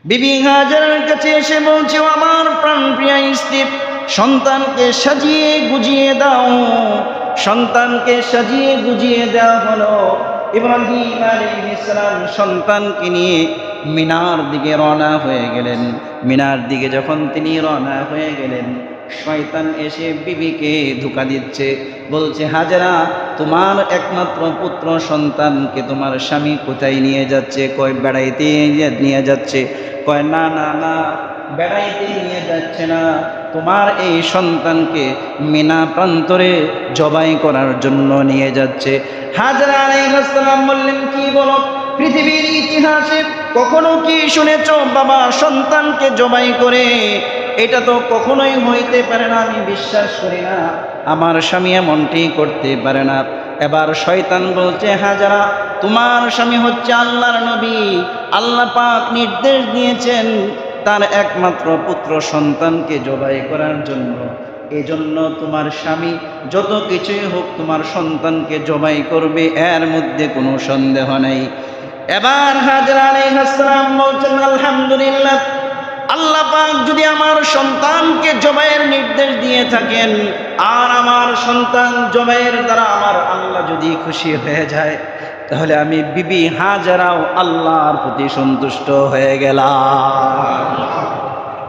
বিবি হাজেরার কাছে এসে বলছে, ও আমার প্রাণপ্রিয়া স্ত্রী, সন্তানকে সাজিয়ে গুজিয়ে দাও। সন্তানকে সাজিয়ে গুজিয়ে দেওয়া হলো। ইব্রাহিম আলাইহিস সালাম সন্তানকে নিয়ে মিনার দিকে রওনা হয়ে গেলেন। মিনার দিকে যখন তিনি রওনা হয়ে গেলেন, শয়তান এসে বিবিকে ধোঁকা দিচ্ছে, বলছে, হাজেরা, তোমার একমাত্র পুত্র সন্তানকে তোমার স্বামী কোথায় নিয়ে যাচ্ছে? কয় বেড়াইতে নিয়ে যাচ্ছে। কয় না না না, বেড়াইতে নিয়ে যাচ্ছে না, তোমার এই সন্তানকে মিনা প্রান্তরে জবাই করার জন্য নিয়ে যাচ্ছে। হাজেরা আলাইহিস সালাম বললেন, কি বলো? পৃথিবীর ইতিহাসে কখনো কি শুনেছ বাবা সন্তানকে জবাই করে? এটা তো কখনোই হইতে পারে না, আমি বিশ্বাস করি না, আমার স্বামী এমনটি করতে পারে না। এবার শয়তান বলছে, হাজেরা, তোমার স্বামী হচ্ছে আল্লাহর নবী। আল্লাহ পাক নির্দেশ দিয়েছেন তার একমাত্র পুত্র সন্তানকে জবাই করার জন্য। এজন্য তোমার স্বামী যত কিছুই হোক তোমার সন্তানকে জবাই করবে, এর মধ্যে কোনো সন্দেহ নেই। এবার হাজেরা আলাইহিস সালাম বলছেন, আলহামদুলিল্লাহ, আল্লাহ পাক যদি আমার সন্তানকে জবাইয়ের নির্দেশ দিয়ে থাকেন, আর আমার সন্তান জবাইয়ের দ্বারা আমার আল্লাহ যদি খুশি হয়ে যায়, তাহলে আমি বিবি হাজেরাও আল্লাহর প্রতি সন্তুষ্ট হয়ে গেলাম।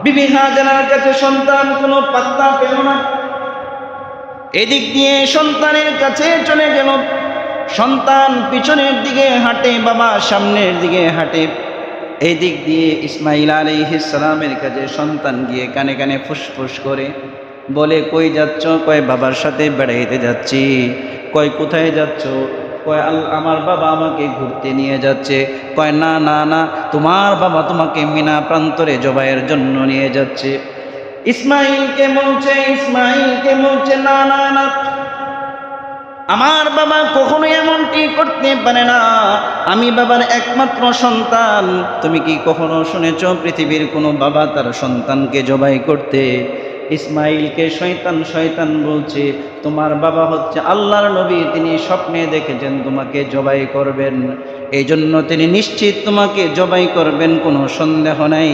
বিবি হাজেরার কাছে সন্তান কোনো পাত্তা পেল না। এদিক দিয়ে সন্তানের কাছে চলে গেল। সন্তান পিছনের দিকে হাঁটে, বাবা সামনের দিকে হাঁটে। এই দিক দিয়ে ইসমাইল আলাইহিস সালামের কাছে সন্তান গিয়ে কানে কানে ফুসফুস করে বলে, কই যাচ্ছ? কয় বাবার সাথে বেড়াইতে যাচ্ছি। কয় কোথায় যাচ্ছ? কয় আমার বাবা আমাকে ঘুরতে নিয়ে যাচ্ছে। কয় না না না, তোমার বাবা তোমাকে মিনা প্রান্তরে জবাইয়ের জন্য নিয়ে যাচ্ছে। ইসমাইলকে বলছে না না না, আমার বাবা কখনোই এমনটি করতে পারে না, আমি বাবার একমাত্র সন্তান। তুমি কি কখনো শুনেছ পৃথিবীর কোনো বাবা তার সন্তানকে জবাই করতে? ইসমাইলকে শয়তান বলছে, তোমার বাবা হচ্ছে আল্লাহর নবী, তিনি স্বপ্নে দেখেছেন তোমাকে জবাই করবেন, এই জন্য তিনি নিশ্চিত তোমাকে জবাই করবেন, কোনো সন্দেহ নাই।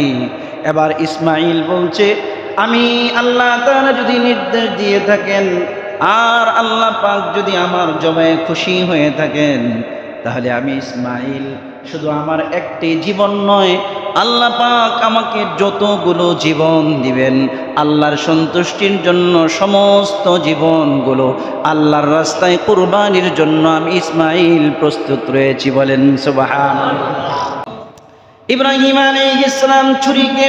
এবার ইসমাইল বলছে, আমি আল্লাহ তাআলা যদি নির্দেশ দিয়ে থাকেন, আর আল্লাহ পাক যদি আমার জবাইয়ে খুশি হয়ে থাকেন, তাহলে আমি ইসমাইল শুধু আমার একটি জীবন নয়, আল্লাহ পাক আমাকে যতগুলো জীবন দিবেন আল্লাহর সন্তুষ্টির জন্য, সমস্ত জীবনগুলো আল্লাহর রাস্তায় কুরবানির জন্য আমি ইসমাইল প্রস্তুত রয়েছি। বলেন সুবহানাল্লাহ। ইব্রাহিম আলাইহিস সালাম ছুরিকে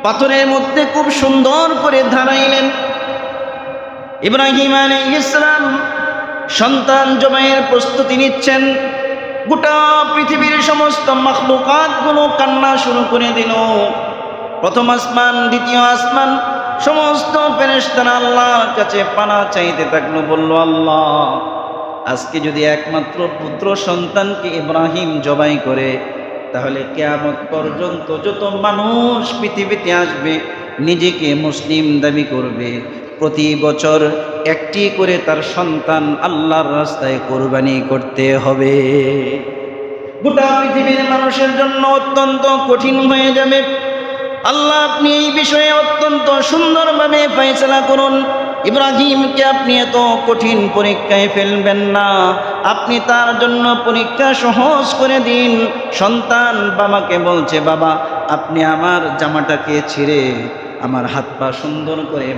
পাথরের মধ্যে খুব সুন্দর করে ধারাইলেন। ইব্রাহিম আলাইহিস সালাম সন্তান জবাইয়ের প্রস্তুতি নিচ্ছেন। গোটা পৃথিবীর সমস্ত মাখলুকাতগুলো কান্না শুরু করে দিল। প্রথম আসমান, দ্বিতীয় আসমান, সমস্ত ফেরেশতারা আল্লাহর কাছে পানা চাইতে থাকলো। বলল, আল্লাহ, আজকে যদি একমাত্র পুত্র সন্তানকে ইব্রাহিম জবাই করে, তাহলে কিয়ামত পর্যন্ত যত মানুষ পৃথিবীতে আসবে নিজেকে মুসলিম দাবি করবে, প্রতি বছর একটি করে তার সন্তান আল্লাহর রাস্তায় কোরবানি করতে হবে। গোটা পৃথিবীর মানুষের জন্য অত্যন্ত কঠিন হয়ে যাবে। আল্লাহ, আপনি এই বিষয়ে অত্যন্ত সুন্দরভাবে ফয়সালা করুন। ইব্রাহিমকে আপনি এত কঠিন পরীক্ষায় ফেলবেন না, আপনি তার জন্য পরীক্ষা সহজ করে দিন। সন্তান বাবাকে বলছে, বাবা, আপনি আমার জামাটাকে ছিঁড়ে আমার হাত পা সুন্দর করে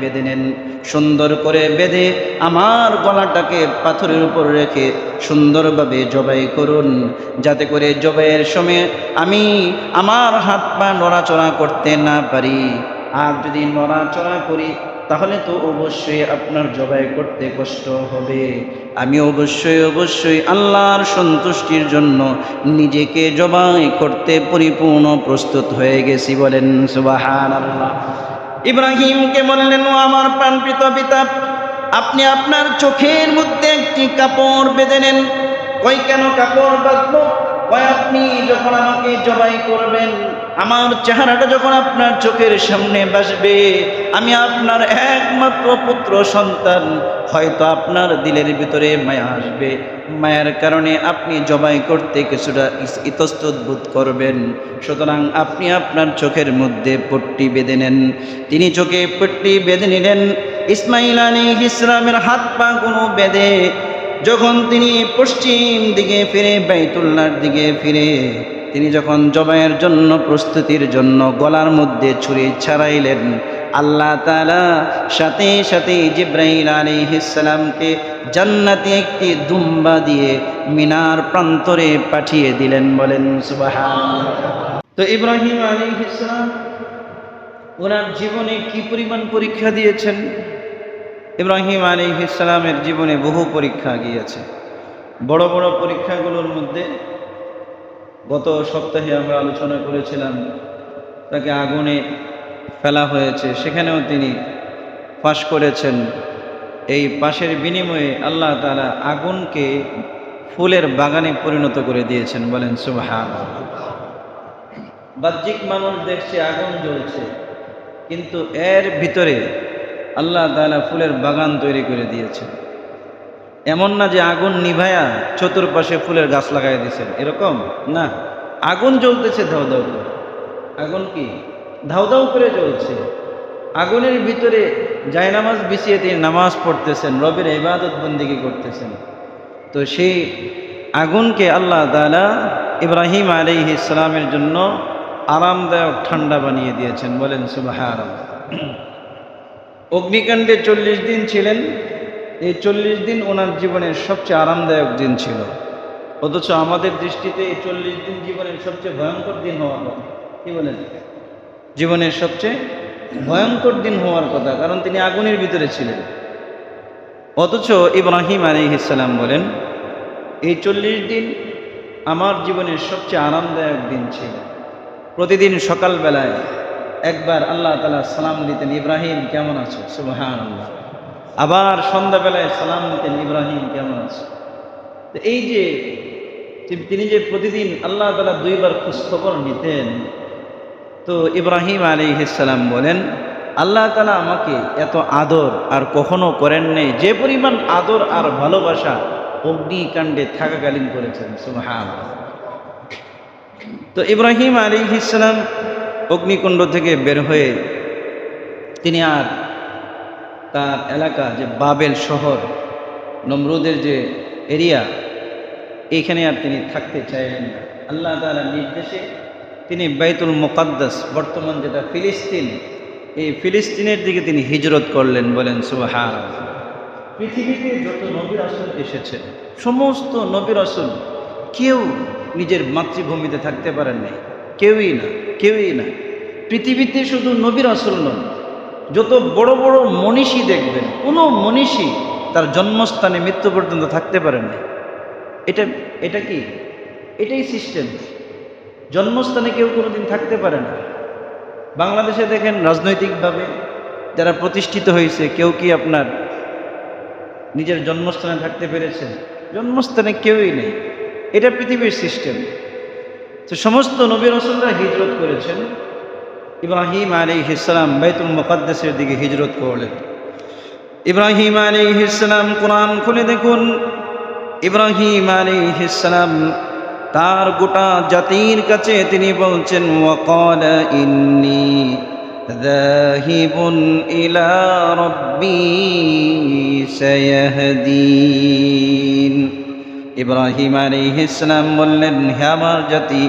বেঁধে নেন, সুন্দর করে বেঁধে আমার গলাটাকে পাথরের উপর রেখে সুন্দরভাবে জবাই করুন, যাতে করে জবাইয়ের সময় আমি আমার হাত পা নড়াচড়া করতে না পারি। আর যদি নড়াচড়া করি তাহলে তো অবশ্যই আপনার জবাই করতে কষ্ট হবে। আমি অবশ্যই আল্লাহর সন্তুষ্টির জন্য নিজেকে জবাই করতে পরিপূর্ণ প্রস্তুত হয়ে গেছি। বলেন সুবহানাল্লাহ। ইব্রাহিমকে বললেন, ও আমার প্রাণপ্রিয় পিতা, আপনি আপনার চোখের মধ্যে একটি কাপড় বেঁধে নেন। কই কেন কাপড় বাঁধবো? ওই আপনি যখন আমাকে জবাই করবেন, আমার চেহারাটা যখন আপনার চোখের সামনে ভাসবে, আমি আপনার একমাত্র পুত্র সন্তান, হয়তো আপনার দিলের ভিতরে মায়া আসবে, মায়ার কারণে আপনি জবাই করতে কিছুটা ইতস্তত বোধ করবেন। সুতরাং আপনি আপনার চোখের মধ্যে পট্টি বেঁধে নেন। তিনি চোখে পট্টি বেঁধে নিলেন। ইসমাইল আলাইহিস সালামের হাত পা কোনো বেঁধে যখন তিনি পশ্চিম দিকে ফিরে, বাইতুল্লাহর দিকে ফিরে তিনি যখন জবাইয়ের জন্য প্রস্তুতির জন্য গলার মধ্যে ছুরি ছাড়াইলেন, আল্লাহ তাআলা সাথে সাথে জিবরাইল আলাইহিস সালামকে জান্নাতি একটি দুম্বা দিয়ে মিনার প্রান্তরে পাঠিয়ে দিলেন। বলেন সুবহানাল্লাহ। তো ইব্রাহিম আলাইহিস সালাম ওনার জীবনে কি পরিমাণ পরীক্ষা দিয়েছেন। ইব্রাহিম আলাইহিস সালামের জীবনে বহু পরীক্ষা গিয়েছে। বড় বড় পরীক্ষাগুলোর মধ্যে গত সপ্তাহে আমরা আলোচনা করেছিলাম, তাকে আগুনে ফেলা হয়েছে, সেখানেও তিনি পাশ করেছেন। এই পাশের বিনিময়ে আল্লাহ তাআলা আগুনকে ফুলের বাগানে পরিণত করে দিয়েছেন। বলেন সুবহানাল্লাহ। বাহ্যিক মানুষ দেখছে আগুন জ্বলছে, কিন্তু এর ভিতরে আল্লাহ তাআলা ফুলের বাগান তৈরি করে দিয়েছেন। এমন না যে আগুন নিভায়া চতুর্পাশে ফুলের গাছ লাগাই দিয়েছেন, এরকম না। আগুন জ্বলতেছে ধাউ ধাউ করে। আগুন কি ধাউ ধাউ করে জ্বলছে। আগুনের ভিতরে জায়নামাজ বিছিয়ে তিনি নামাজ পড়তেছেন, রবের ইবাদত বন্দেগী করতেছেন। তো সেই আগুনকে আল্লাহ তাআলা ইব্রাহিম আলাইহিস সালামের জন্য আরামদায়ক ঠান্ডা বানিয়ে দিয়েছেন। বলেন সুবহানাল্লাহ। অগ্নিকাণ্ডে 40 দিন ছিলেন। এই 40 দিন ওনার জীবনের সবচেয়ে আরামদায়ক দিন ছিল, অথচ আমাদের দৃষ্টিতে এই 40 দিন জীবনের সবচেয়ে ভয়ঙ্কর দিন হওয়ার কথা। কি বলেন? জীবনের সবচেয়ে ভয়ঙ্কর দিন হওয়ার কথা, কারণ তিনি আগুনের ভিতরে ছিলেন। অথচ ইব্রাহিম আলাইহিস সালাম বলেন, এই 40 দিন আমার জীবনের সবচেয়ে আরামদায়ক দিন ছিল। প্রতিদিন সকালবেলায় একবার আল্লাহ তাআলা সালাম দিতেন, ইব্রাহিম কেমন আছো? সুবহানাল্লাহ। আবার সন্ধ্যাবেলায় সালাম দিতেন, ইব্রাহিম কেমন আছো? তো এই যে তিনি যে প্রতিদিন আল্লাহ তাআলা 2 বার খোঁজখবর নিতেন, তো ইব্রাহিম আলাইহিস সালাম বলেন, আল্লাহ তাআলা আমাকে এত আদর আর কখনো করেন নাই, যে পরিমাণ আদর আর ভালোবাসা অগ্নিকাণ্ডে থাকাকালীন করেছেন। সুবহানাল্লাহ। তো ইব্রাহিম আলাইহিস সালাম অগ্নিকুণ্ড থেকে বের হয়ে তিনি আর তার এলাকা যে বাবেল শহর, নমরুদের যে এরিয়া, এইখানে আর তিনি থাকতে চাইলেন না। আল্লাহ তাআলার নির্দেশে তিনি বাইতুল মুকাদ্দাস, বর্তমান যেটা ফিলিস্তিন, এই ফিলিস্তিনের দিকে তিনি হিজরত করলেন। বলেন সুবহানাল্লাহ। পৃথিবীতে যত নবী রাসূল এসেছে, সমস্ত নবী রাসূল কেউ নিজের মাতৃভূমিতে থাকতে পারেন নাই, কেউই না। পৃথিবীতে শুধু নবী রাসূল নন, যত বড় বড় মনীষী দেখবেন, কোনো মনীষী তার জন্মস্থানে মৃত্যু পর্যন্ত থাকতে পারেন না। এটা কি? এটাই সিস্টেম। জন্মস্থানে কেউ কোনোদিন থাকতে পারে না। বাংলাদেশে দেখেন রাজনৈতিকভাবে যারা প্রতিষ্ঠিত হয়েছে, কেউ কি আপনার নিজের জন্মস্থানে থাকতে পেরেছে? জন্মস্থানে কেউই নেই। এটা পৃথিবীর সিস্টেম। তো সমস্ত নবী রাসূলরা হিজরত করেছেন। ইব্রাহিম আলাইহিস সালাম বাইতুল মুকাদ্দাসের দিকে হিজরত করলেন। ইব্রাহিম আলাইহিস সালাম, কোরআন খুলে দেখুন, ইব্রাহিম আলাইহিস সালাম তার গোটা জাতির কাছে তিনি বলছেন, ওয়াকালা ইন্নী যাহিবুন ইলা রাব্বি সায়াহদিন। ইব্রাহিম আলাইহিস সালাম বললেন, হে আমার জাতি,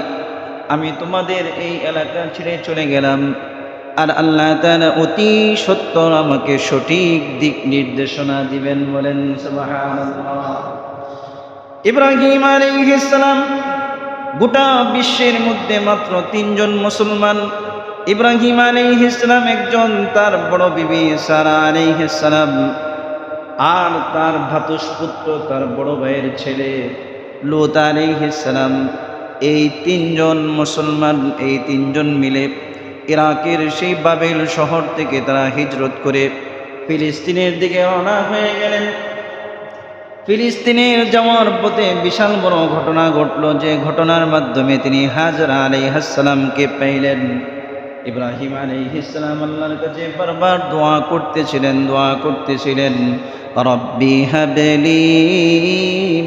আমি তোমাদের এই এলাকা ছেড়ে চলে গেলাম, আর আল্লাহ তাআলা অতি সত্বর আমাকে সঠিক দিক নির্দেশনা দিবেন। বলেন সুবহানাল্লাহ। ইব্রাহিম আলাইহিস সালাম গোটা বিশ্বের মধ্যে মাত্র 3 জন মুসলমান। ইব্রাহিম আলাইহিস সালাম একজন, তার বড় বিবি সারা আলাইহিস সালাম, আর তার ভ্রাতুষ্পুত্র তার বড় ভাইয়ের ছেলে লূত আলাইহিস সালাম। এই 3 জন মুসলমান, এই 3 জন মিলে ইরাকের সেই বাবেল শহর থেকে তারা হিজরত করে ফিলিস্তিনের দিকে রওনা হয়ে গেলেন। ফিলিস্তিনের যাওয়ার পথে বিশাল বড় ঘটনা ঘটল, যে ঘটনার মাধ্যমে তিনি হাজরা আলাইহিস সালামকে পাইলেন। ইব্রাহিম আলাইহিস সালাম আল্লাহর কাছে বারবার দোয়া করতেছিলেন, রব্বি হাবলি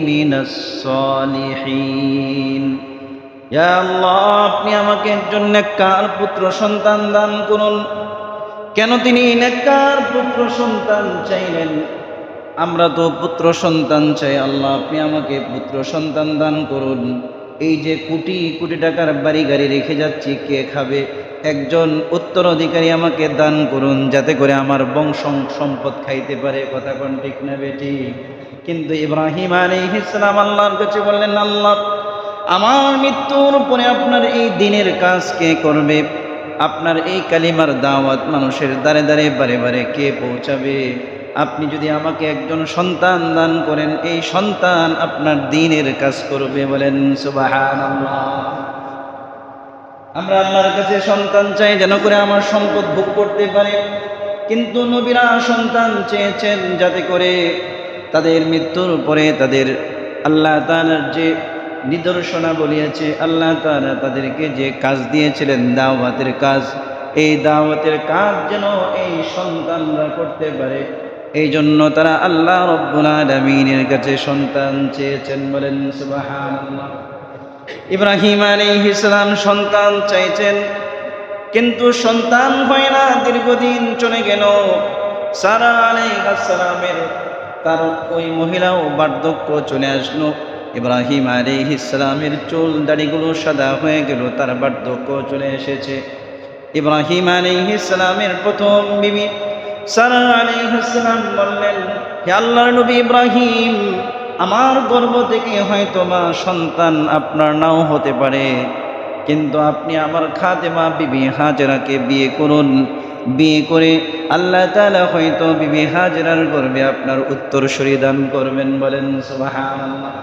মিনাস সালিহিন, ইয়া আল্লাহ আপনি আমাকে একজন নেককার পুত্র সন্তান দান করুন। কেন তিনি নেককার পুত্র সন্তান চাইলেন? আমরা তো পুত্র সন্তান চাই, আল্লাহ আপনি আমাকে পুত্র সন্তান দান করুন। এই যে কোটি কোটি টাকার বাড়ি গাড়ি রেখে যাচ্ছি, কে খাবে? একজন উত্তরাধিকারী আমাকে দান করুন, যাতে করে আমার বংশ সম্পদ খাইতে পারে। কথা কোন ঠিক না বেটি? কিন্তু ইব্রাহিম আলাইহিস সালাম আল্লাহর কাছে বললেন, আল্লাহ আমার মৃত্যুর পরে আপনার এই দিনের কাজ কে করবে? আপনার এই কালিমার দাওয়াত মানুষের দ্বারে দ্বারে বারে বারে কে পৌঁছাবে? আপনি যদি আমাকে একজন সন্তান দান করেন, এই সন্তান আপনার দ্বীনের কাজ করবে। বলেন সুবহানাল্লাহ। আমরা আল্লাহর কাছে সন্তান চাই যেন করে আমার সম্পদ ভোগ করতে পারে, কিন্তু নবীরা সন্তান চেয়েছেন যাতে করে তাদের মৃত্যুর পরে তাদের আল্লাহ তাআলার যে নিদর্শনাবলী আছে, আল্লাহ তাআলা তাদেরকে যে কাজ দিয়েছিলেন দাওয়াতের কাজ, এই দাওয়াতের কাজ যেন এই সন্তানরা করতে পারে। এই জন্য তারা আল্লাহ রব্বুল আলামিনের কাছে সন্তান চেয়েছেন। বলেন সুবহানাল্লাহ। ইব্রাহিম আলাইহিস সালাম সন্তান চাইছেন, কিন্তু সন্তান হয় না। দীর্ঘদিন চলে গেল। সারা আলাইহিস সালামের তার ওই মহিলাও বার্ধক্য চলে আসলো। ইব্রাহিম আলাইহিস সালামের চুল দাড়িগুলো সাদা হয়ে গেল, তার বার্ধক্য চলে এসেছে। ইব্রাহিম আলাইহিস সালামের প্রথম বিবি সারা আলাইহিস সালাম বললেন, হে আল্লাহর নবী ইব্রাহিম, আমার গর্ভ থেকে হয়তোবা সন্তান আপনার নাও হতে পারে, কিন্তু আপনি আমার খাদেমা বিবি হাজেরাকে বিয়ে করুন। বিয়ে করে আল্লাহ তাআলা হয়তো বিবি হাজেরার গর্ভে আপনার উত্তরসূরি দান করবেন। বলেন সুবহানাল্লাহ।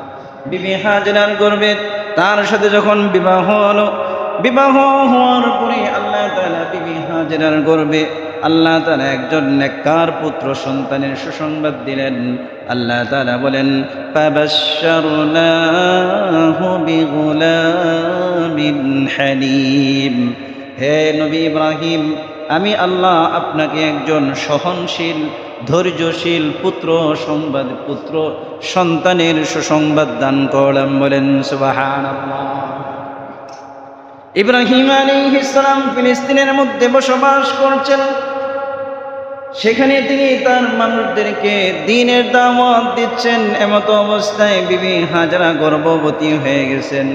বিবি হাজেরার গর্ভে তার সাথে যখন বিবাহ হলো, বিবাহ হওয়ার পরে আল্লাহ তাআলা বিবি হাজেরার গর্ভে আল্লাহ তাআলা একজন নেককার পুত্র সন্তানের সুসংবাদ দিলেন। আল্লাহ তাআলা বলেন, ফাবাশশারনাহু বিগুলামিন হালিম। হে নবী ইব্রাহিম, আমি আল্লাহ আপনাকে একজন সহনশীল ধৈর্যশীল পুত্র সন্তানের সুসংবাদ দান করলাম। বলেন সুবহানাল্লাহ। ইব্রাহিম আলাইহিস সালাম ফিলিস্তিনের মধ্যে বসবাস করছেন। সেখানে তিনি তার মানুষদেরকে দ্বীনের দাওয়াত দিচ্ছেন। এমত অবস্থায় বিবি হাজরা গর্ভবতী হয়ে গেছেন।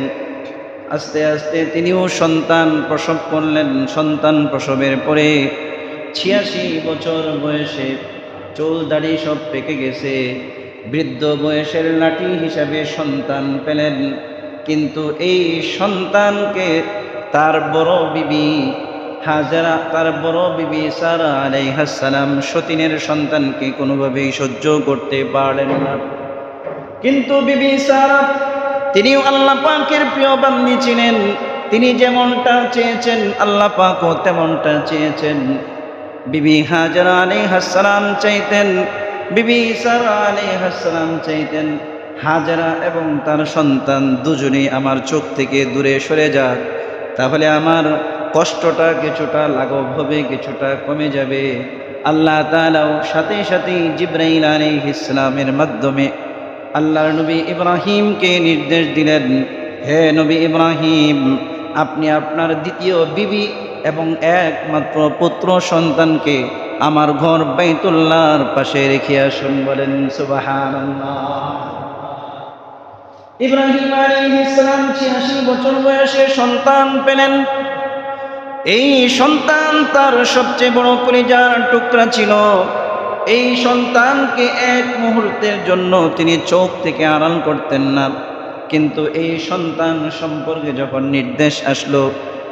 আস্তে আস্তে তিনিও সন্তান প্রসব করলেন। সন্তান প্রসবের পরে 86 বছর বয়সে চুল দাড়ি সব পেকে গেছে, বৃদ্ধ বয়সের লাঠি হিসাবে সন্তান পেলেন। কিন্তু এই সন্তানকে তার বড় বিবি হাজরা, তার বড় বিবি সারা আলাইহিস সালাম সতীনের সন্তানকে কোনোভাবেই সহ্য করতে পারলেন না। কিন্তু বিবি সারা তিনিও আল্লাহ পাকের প্রিয় বান্দী ছিলেন। তিনি যেমনটা চেয়েছেন আল্লাহ পাকও তেমনটা চেয়েছেন। বিবি হাজরা আলাইহিস সালাম চাইতেন, বিবি সারা আলাইহিস সালাম চাইতেন হাজরা এবং তার সন্তান দুজনেই আমার চোখ থেকে দূরে সরে যাক, তাহলে আমার কষ্টটা কিছুটা লাঘব হবে, কিছুটা কমে যাবে। আল্লাহ তাআলাও সাথে সাথে জিবরাইল আলাইহিস সালামের মাধ্যমে আল্লাহর নবী ইব্রাহিমকে নির্দেশ দিলেন, হে নবী ইব্রাহিম, আপনি আপনার দ্বিতীয় বিবি এবং একমাত্র পুত্র সন্তানকে আমার ঘর বাইতুল্লাহর পাশে রেখে আসুন। বলেন সুবহানাল্লাহ। ইব্রাহিম আলাইহিস সালাম 86 বছর বয়সে সন্তান পেলেন। এই সন্তান তার সবচেয়ে বড় কলিজার টুকরা ছিল। এই সন্তানকে এক মুহূর্তের জন্য তিনি চোখ থেকে আড়াল করতেন না। কিন্তু এই সন্তান সম্পর্কে যখন নির্দেশ আসলো,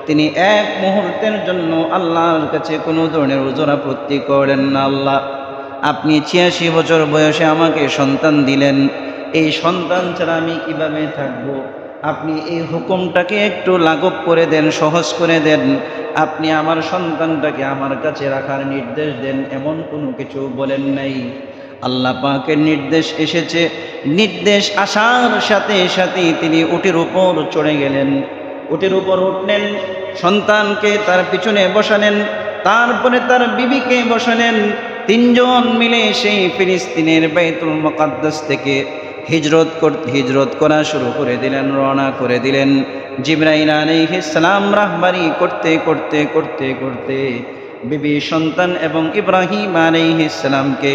তিনি এক মুহূর্তের জন্য আল্লাহর কাছে কোনো ধরনের ওজর আপত্তি করেন না। আল্লাহ, আপনি 86 বছর বয়সে আমাকে সন্তান দিলেন, এই সন্তান ছাড়া আমি কিভাবে থাকবো? আপনি এই হুকুমটাকে একটু লাঘব করে দেন, সহজ করে দেন। আপনি আমার সন্তানটাকে আমার কাছে রাখার নির্দেশ দেন, এমন কোনো কিছু বলেন নাই। আল্লাহ পাকের নির্দেশ এসেছে, নির্দেশ আসার সাথে সাথে তিনি উটের উপর চড়ে গেলেন, উটের উপর উঠলেন, সন্তানকে তার পিছনে বসালেন, তারপরে তার বিবিকে বসালেন। তিনজন মিলে সেই ফিলিস্তিনের বাইতুল মুকাদ্দাস থেকে হিজরত করা শুরু করে দিলেন, রওনা করে দিলেন। জিবরাইল আলাইহিস সালাম রাহবারি করতে করতে করতে করতে বিবি, সন্তান এবং ইব্রাহিম আলাইহিস সালামকে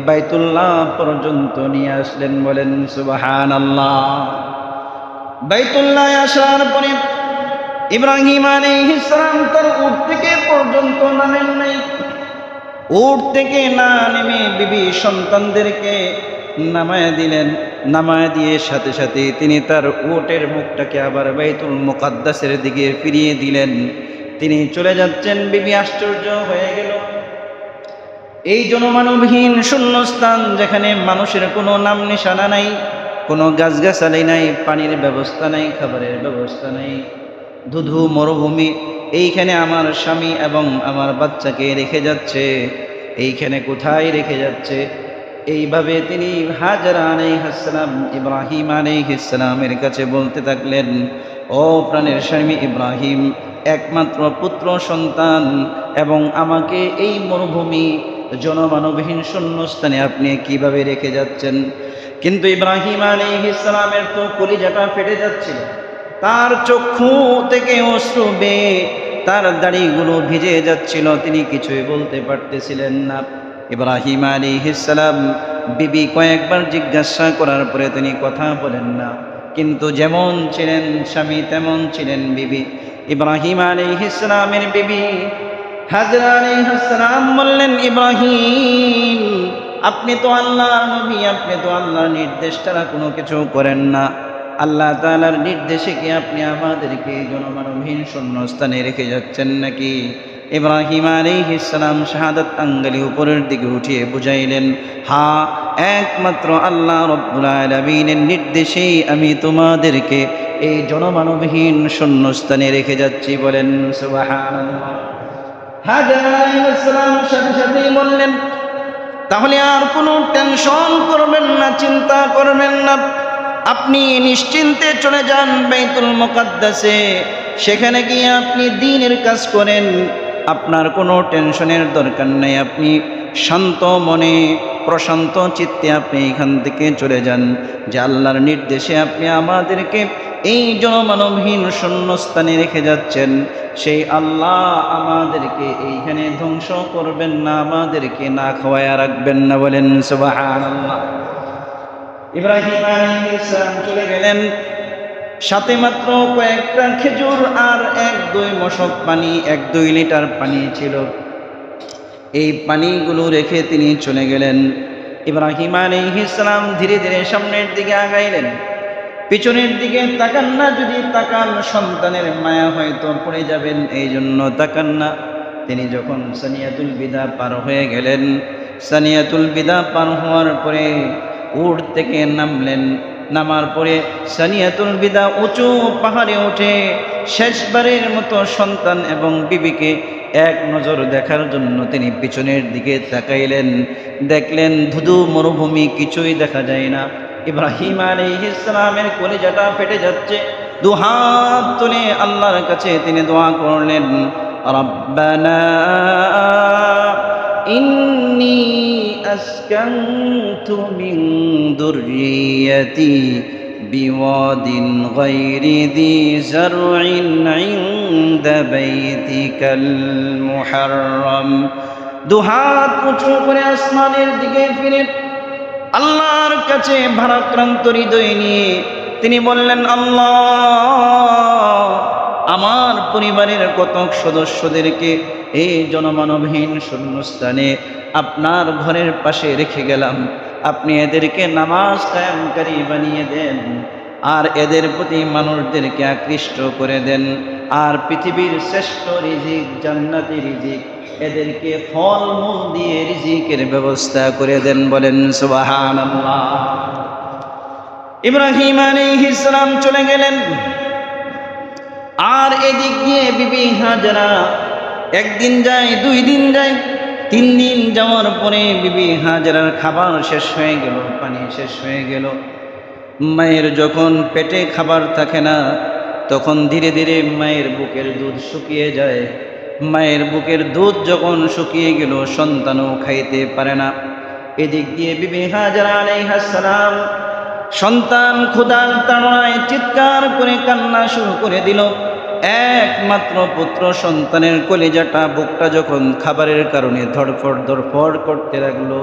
বাইতুল্লাহ পর্যন্ত নিয়ে আসলেন। বলেন সুবহানাল্লাহ। বাইতুল্লাহ আসার পরে ইব্রাহিম আলাইহিস সালাম তার উট থেকে পর্যন্ত নামেন নাই। উট থেকে না নেমে বিবি সন্তানদেরকে নামায় দিলেন। নামায় দিয়ে সাথে সাথে তিনি তার উটের মুখটাকে আবার বাইতুল মুকাদ্দাসের দিকে ফিরিয়ে দিলেন। তিনি চলে যাচ্ছেন। বিবি আশ্চর্য হয়ে গেল। এই জনমানবহীন শূন্যস্থান, যেখানে মানুষের কোনো নাম নিশানা নাই, কোনো গাছগাছালি নাই, পানির ব্যবস্থা নাই, খাবারের ব্যবস্থা নাই, ধুধু মরুভূমি, এইখানে আমার স্বামী এবং আমার বাচ্চাকে রেখে যাচ্ছে, এইখানে কোথায় রেখে যাচ্ছে? এইভাবে তিনি হাজরা আলাইহিস সালাম ইব্রাহিম আলাইহিস সালামের কাছে বলতে থাকলেন, ও প্রাণের স্বামী ইব্রাহিম, একমাত্র পুত্র সন্তান এবং আমাকে এই মরুভূমি জনমানবহীন শূন্যস্থানে আপনি কিভাবে রেখে যাচ্ছেন? কিন্তু ইব্রাহিম আলাইহিস সালামের তো কলিজাটা ফেটে যাচ্ছিল, তার চক্ষু থেকে অশ্রু বেয়ে তার দাড়িগুলো ভিজে যাচ্ছিল, তিনি কিছুই বলতে পারতেছিলেন না। ইব্রাহিম আলাইহিস সালাম বিবি কয়েকবার জিজ্ঞাসা করার পরে তিনি কথা বলেন না, কিন্তু যেমন ছিলেন স্বামী তেমন ছিলেন বিবি। ইব্রাহিম আলাইহিস সালামের বিবি হাজরা আলাইহিস সালাম বললেন, ইব্রাহিম, আপনি তো আল্লাহর নবী, আপনি তো আল্লাহর নির্দেশ ছাড়া কোনো কিছু করেন না। আল্লাহ তাআলার নির্দেশে কি আপনি আমাদেরকে জনমানবহীন শূন্যস্থানে রেখে যাচ্ছেন নাকি? ইব্রাহিম আলাইহিস সালাম শাহাদাত আঙ্গুলি উপরের দিকে উঠিয়ে বুঝাইলেন, হ্যাঁ, একমাত্র আল্লাহ রাব্বুল আলামিনের নির্দেশেই আমি তোমাদেরকে এই জনমানবহীন শূন্যস্থানে রেখে যাচ্ছি। বলেন সুবহানাল্লাহ। হাজরা আলাইহিস সালাম সাথে সাথেই বললেন, তাহলে আর কোনো টেনশন করবেন না, চিন্তা করবেন না, আপনি নিশ্চিন্তে চলে যান বাইতুল মুকাদ্দাসে, সেখানে গিয়ে আপনি দ্বীনের কাজ করেন, আপনার কোনো টেনশনের দরকার নেই, আপনি শান্ত মনে প্রশান্ত চিত্তে আপনি এখান থেকে চলে যান। যে আল্লাহর নির্দেশে আপনি আমাদেরকে এই জনমানবহীন শূন্যস্থানে রেখে যাচ্ছেন, সেই আল্লাহ আমাদেরকে এইখানে ধ্বংস করবেন না, আমাদেরকে না খাওয়ায়া রাখবেন না। বলেন সুবহানাল্লাহ। ইব্রাহিম আলাইহিস সালাম চলে গেলেন, সাথে মাত্র কয়েকটা খেজুর আর 1-2 মশক পানি, 1-2 লিটার পানি ছিল। এই পানিগুলো রেখে তিনি চলে গেলেন। ইব্রাহিম আলাইহিস সালাম ধীরে ধীরে সামনের দিকে আগাইলেন। পিছনের দিকে তাকান না, যদি তাকান সন্তানের মায়া হয়তো পড়ে যাবেন, এই জন্য তাকান না। তিনি যখন সানিয়াতুল বিদা পার হয়ে গেলেন, সানিয়াতুল বিদা পার হওয়ার পরে উট থেকে নামলেন। নামার পরে সানিয়াতুল বিদা উঁচু পাহাড়ে উঠে শেষবারের মতো সন্তান এবং বিবিকে এক নজর দেখার জন্য তিনি পিছনের দিকে তাকাইলেন। দেখলেন ধুধু মরুভূমি, কিছুই দেখা যায় না। ইব্রাহিম আলাইহিস সালামের কলিজাটা ফেটে যাচ্ছে। দুহাত তুলে আল্লাহর কাছে তিনি দোয়া করলেন, রব্বানা ইন্নী আসকানতু মিন যুররিয়্যাতি বিওয়াদিন গায়রি যি যারইন ইনদা বাইতিকাল মুহাররম। দুহাত উঁচু করে আসমানের দিকে ফিরে আল্লাহর কাছে ভারাক্রান্ত হৃদয় নিয়ে তিনি বললেন, আল্লাহ, আমার পরিবারের কতক সদস্যদেরকে এই জনমানবহীন শূন্যস্থানে আপনার ঘরের পাশে রেখে গেলাম, আপনি এদেরকে নামাজ কায়েমকারী বানিয়ে দেন, আর এদের প্রতি মানুষদেরকে আকৃষ্ট করে দেন, আর পৃথিবীর শ্রেষ্ঠ রিজিক জান্নাতি রিজিক এদেরকে ফলমূল দিয়ে রিজিকের ব্যবস্থা করে দেন। বলেন সুবহানাল্লাহ। ইব্রাহিম আলাইহিস সালাম চলে গেলেন, আর এদিক দিয়ে বিবি হাজরা 1 দিন যায়, 2 দিন যায়, 3 দিন যাওয়ার পরে বিবি হাজেরার খাবার শেষ হয়ে গেল, পানি শেষ হয়ে গেল। মায়ের যখন পেটে খাবার থাকে না, তখন ধীরে ধীরে মায়ের বুকের দুধ শুকিয়ে যায়। মায়ের বুকের দুধ যখন শুকিয়ে গেল, সন্তানও খাইতে পারে না। এদিক দিয়ে বিবি হাজেরা আলাইহিস সালাম সন্তান ক্ষুধার তাড়নায় চিৎকার করে কান্না শুরু করে দিল। একমাত্র পুত্র সন্তানের কলিজাটা, বুকটা যখন খাবারের কারণে ধড়ফড় ধড়ফড় করতে লাগলো,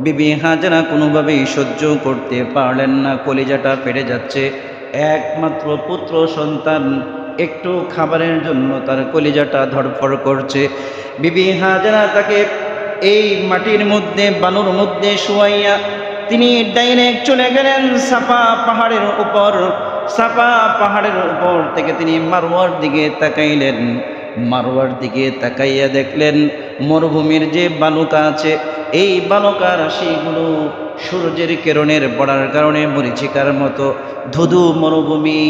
বিবি হাজেরা কোনোভাবেই সহ্য করতে পারলেন না, কলিজাটা ফেটে যাচ্ছে। একমাত্র পুত্র সন্তান, একটু খাবারের জন্য তার কলিজাটা ধড়ফড় করছে। বিবি হাজেরা তাকে এই মাটির মধ্যে, বালুর মধ্যে শুয়াইয়া তিনি ডাইরেক্ট চলে গেলেন সাফা পাহাড়ের উপর। সাফা পাহাড়ের উপর থেকে তিনি মারওয়ার দিকে তাকাইলেন। মারওয়ার দিকে তাকাইয়া দেখলেন মরুভূমির যে বালুকা আছে, এই বালুকা রাশিগুলো সূর্যের কিরণের পড়ার কারণে মরিচিকার মতো ধুধু মরুভূমি,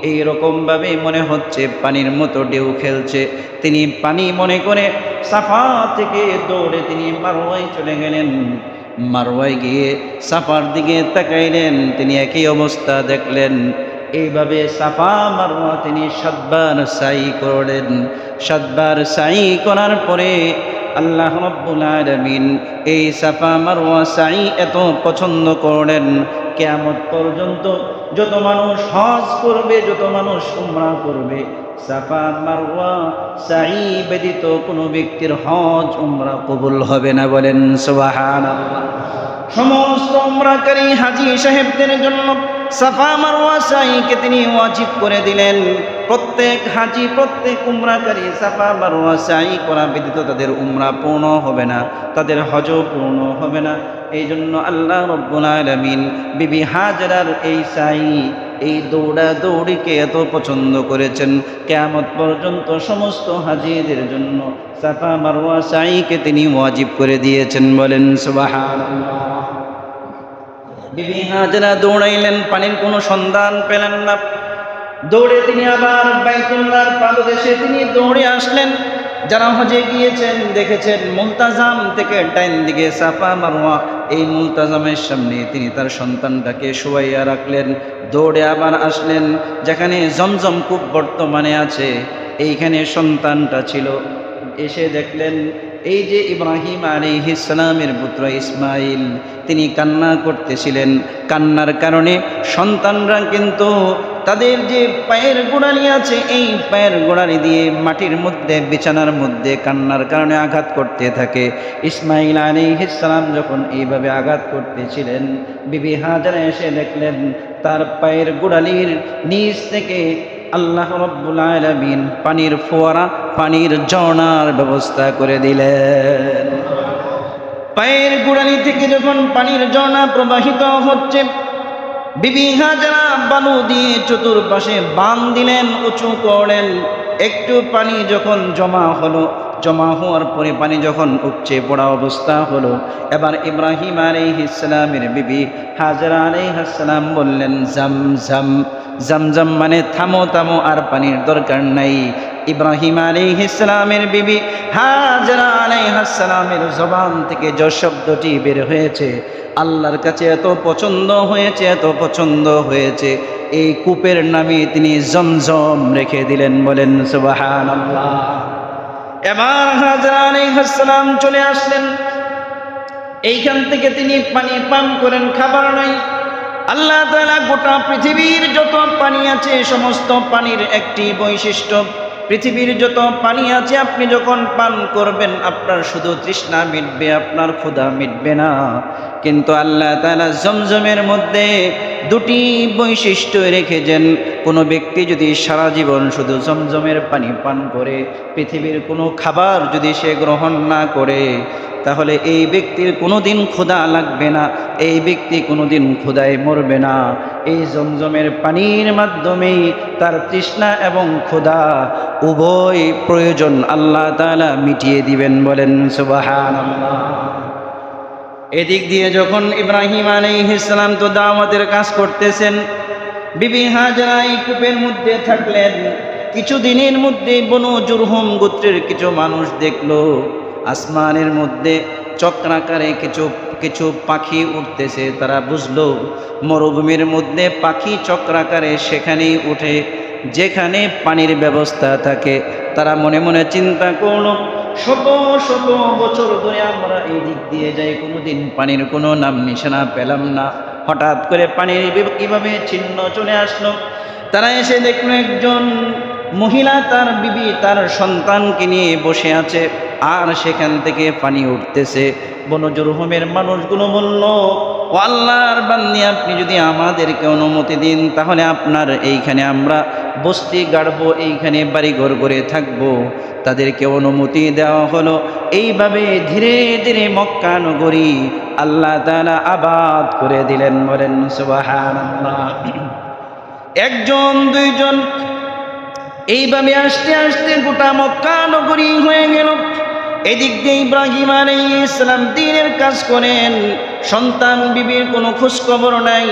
এইরকমভাবে মনে হচ্ছে পানির মতো ঢেউ খেলছে। তিনি পানি মনে করে সাফা থেকে দৌড়ে তিনি মারওয়ায় চলে গেলেন। মারওয়ায় গিয়ে সাফার দিকে তাকাইলেন, তিনি একই অবস্থা দেখলেন। এইভাবে সাফা মারওয়া তিনি 7 বার সাই করলেন। 7 বার সাই করার পরে আল্লাহ রাব্বুল আলামিন এই সাফা মারওয়া সাই এত পছন্দ করলেন, কিয়ামত পর্যন্ত যত মানুষ হজ করবে, যত মানুষ উমরা করবে, সাফা মারওয়া সাই ব্যতীত কোনো ব্যক্তির হজ উমরা কবুল হবে না। বলেন সুবহানাল্লাহ। সমস্ত উমরাকারী হাজী সাহেবদের জন্য সাফা মারওয়া সাইকে তিনি ওয়াজিব করে দিলেন। প্রত্যেক হাজী, প্রত্যেক উমরাকারী সাফা মারওয়া সাই করা ব্যতীত তাদের উমরা পূর্ণ হবে না, তাদের হজও পূর্ণ হবে না। এই জন্য আল্লাহ রাব্বুল আলামিন বিবি হাজেরার এই সাই, এই দৌড়া দৌড়িকে এত পছন্দ করেছেন, কিয়ামত পর্যন্ত সমস্ত হাজীদের জন্য সাফা মারওয়া সাইকে তিনি ওয়াজিব করে দিয়েছেন। বলেন সুবহানাল্লাহ। বিবি হাজেরা দৌড়াইলেন, পানির কোনো সন্ধান পেলেন না। দৌড়ে তিনি আবার বাইতুল্লাহর পাদদেশে তিনি দৌড়ে আসলেন। যারা হজে গিয়েছেন দেখেছেন মুলতাজাম থেকে ডাইন দিকে সাফা মারওয়া, এই মুলতাজামের সামনে তিনি তার সন্তানটাকে শুয়াইয়া রাখলেন। দৌড়ে আবার আসলেন যেখানে জমজম কূপ বর্তমানে আছে, এইখানে সন্তানটা ছিল। এসে দেখলেন এই যে ইব্রাহিম আলাইহিস সালামের পুত্র ইসমাইল, তিনি কান্না করতেছিলেন। কান্নার কারণে সন্তানরা কিন্তু তাদের যে পায়ের গোড়ালি আছে, এই পায়ের গোড়ালি দিয়ে মাটির মধ্যে, বিছানার মধ্যে কান্নার কারণে আঘাত করতে থাকে। ইসমাইল আলাইহিস সালাম যখন এইভাবে আঘাত করতেছিলেন, বিবি হাজেরা এসে দেখলেন তার পায়ের গোড়ালির নিচ থেকে আল্লাহ রাব্বুল আলামিন পানির ফোয়ারা, পানির ঝর্ণার ব্যবস্থা করে দিলেন। পায়ের গোড়ালি থেকে যখন পানির ঝর্ণা প্রবাহিত হচ্ছে, বিবি হাজেরা বালু দিয়ে চতুর্পাশে বাঁধ দিলেন, উঁচু করলেন। একটু পানি যখন জমা হলো, জমা হওয়ার পরে পানি যখন উপচে পড়া অবস্থা হলো, এবার ইব্রাহিম আলাইহিস সালামের বিবি হাজেরা আলাইহিস সালাম বললেন জামজাম। জামজাম মানে থামো থামো, আর পানির দরকার নাই। ইব্রাহিম আলাইহিস সালামের বিবি হাজেরা আলাইহিস সালামের জবান থেকে যে শব্দটি বের হয়েছে, আল্লাহর কাছে এত পছন্দ হয়েছে, এত পছন্দ হয়েছে, এই কূপের নামে তিনি জমজম রেখে দিলেন। বলেন সুবহানাল্লাহ। এবার হাজেরা আলাইহিস সালাম চলে আসলেন, এইখান থেকে তিনি পানি পান করেন, খাবার নাই। আল্লাহ তাআলা গোটা পৃথিবীর যত পানি আছে, সমস্ত পানির একটি বৈশিষ্ট্য, পৃথিবীর যত পানি আছে আপনি যখন পান করবেন আপনার শুধু তৃষ্ণা মিটবে, আপনার ক্ষুধা মিটবে না। কিন্তু আল্লাহ তাআলা জমজমের মধ্যে 2টি বৈশিষ্ট্য রেখেছেন। কোনো ব্যক্তি যদি সারা জীবন শুধু জমজমের পানি পান করে, পৃথিবীর কোনো খাবার যদি সে গ্রহণ না করে, তাহলে এই ব্যক্তির কোনোদিন ক্ষুধা লাগবে না, এই ব্যক্তি কোনোদিন ক্ষুধায় মরবে না। এই জমজমের পানির মাধ্যমেই তার তৃষ্ণা এবং ক্ষুধা উভয় প্রয়োজন আল্লাহ তাআলা মিটিয়ে দিবেন। বলেন সুবহানাল্লাহ। এদিক দিয়ে যখন ইব্রাহিম আলাইহিস সালাম তো দাওয়াতের কাজ করতেছেন, বিবি হাজেরা এই কূপের মধ্যে থাকলেন। কিছুদিনের মধ্যে বনু জুরহুম গোত্রের কিছু মানুষ দেখলো আসমানের মধ্যে চক্রাকারে কিছু কিছু পাখি উঠতেছে। তারা বুঝলো মরুভূমির মধ্যে পাখি চক্রাকারে সেখানেই উঠে যেখানে পানির ব্যবস্থা থাকে। তারা মনে মনে চিন্তা করলো, শত শত বছর ধরে আমরা এই দিক দিয়ে যাই, কোনোদিন পানির কোনো নাম নিশানা পেলাম না, হঠাৎ করে পানির কিভাবে চিহ্ন চলে আসলো। তারা এসে দেখলো একজন মহিলা তার বিবি তার সন্তানকে নিয়ে বসে আছে, আর সেখান থেকে পানি উঠতেছে। বনু জুরহুমের মানুষগুলো বলল, ও আল্লাহর বান্দী, আপনি যদি আমাদেরকে অনুমতি দিন তাহলে আপনার এইখানে আমরা বস্তি গাড়বো, এইখানে বাড়িঘর করে থাকবো। তাদেরকে অনুমতি দেওয়া হলো। এইভাবে ধীরে ধীরে মক্কা নগরী আল্লাহ তাআলা আবাদ করে দিলেন। বলেন সুবহানাল্লাহ। একজন দুইজন এইভাবে আস্তে আস্তে গোটা মক্কা নগরী হয়ে গেল। এদিক দিয়ে ইব্রাহিম আলাইহিস সালাম দ্বীনের কাজ করেন, সন্তান বিবির কোনো খোঁজখবর নাই,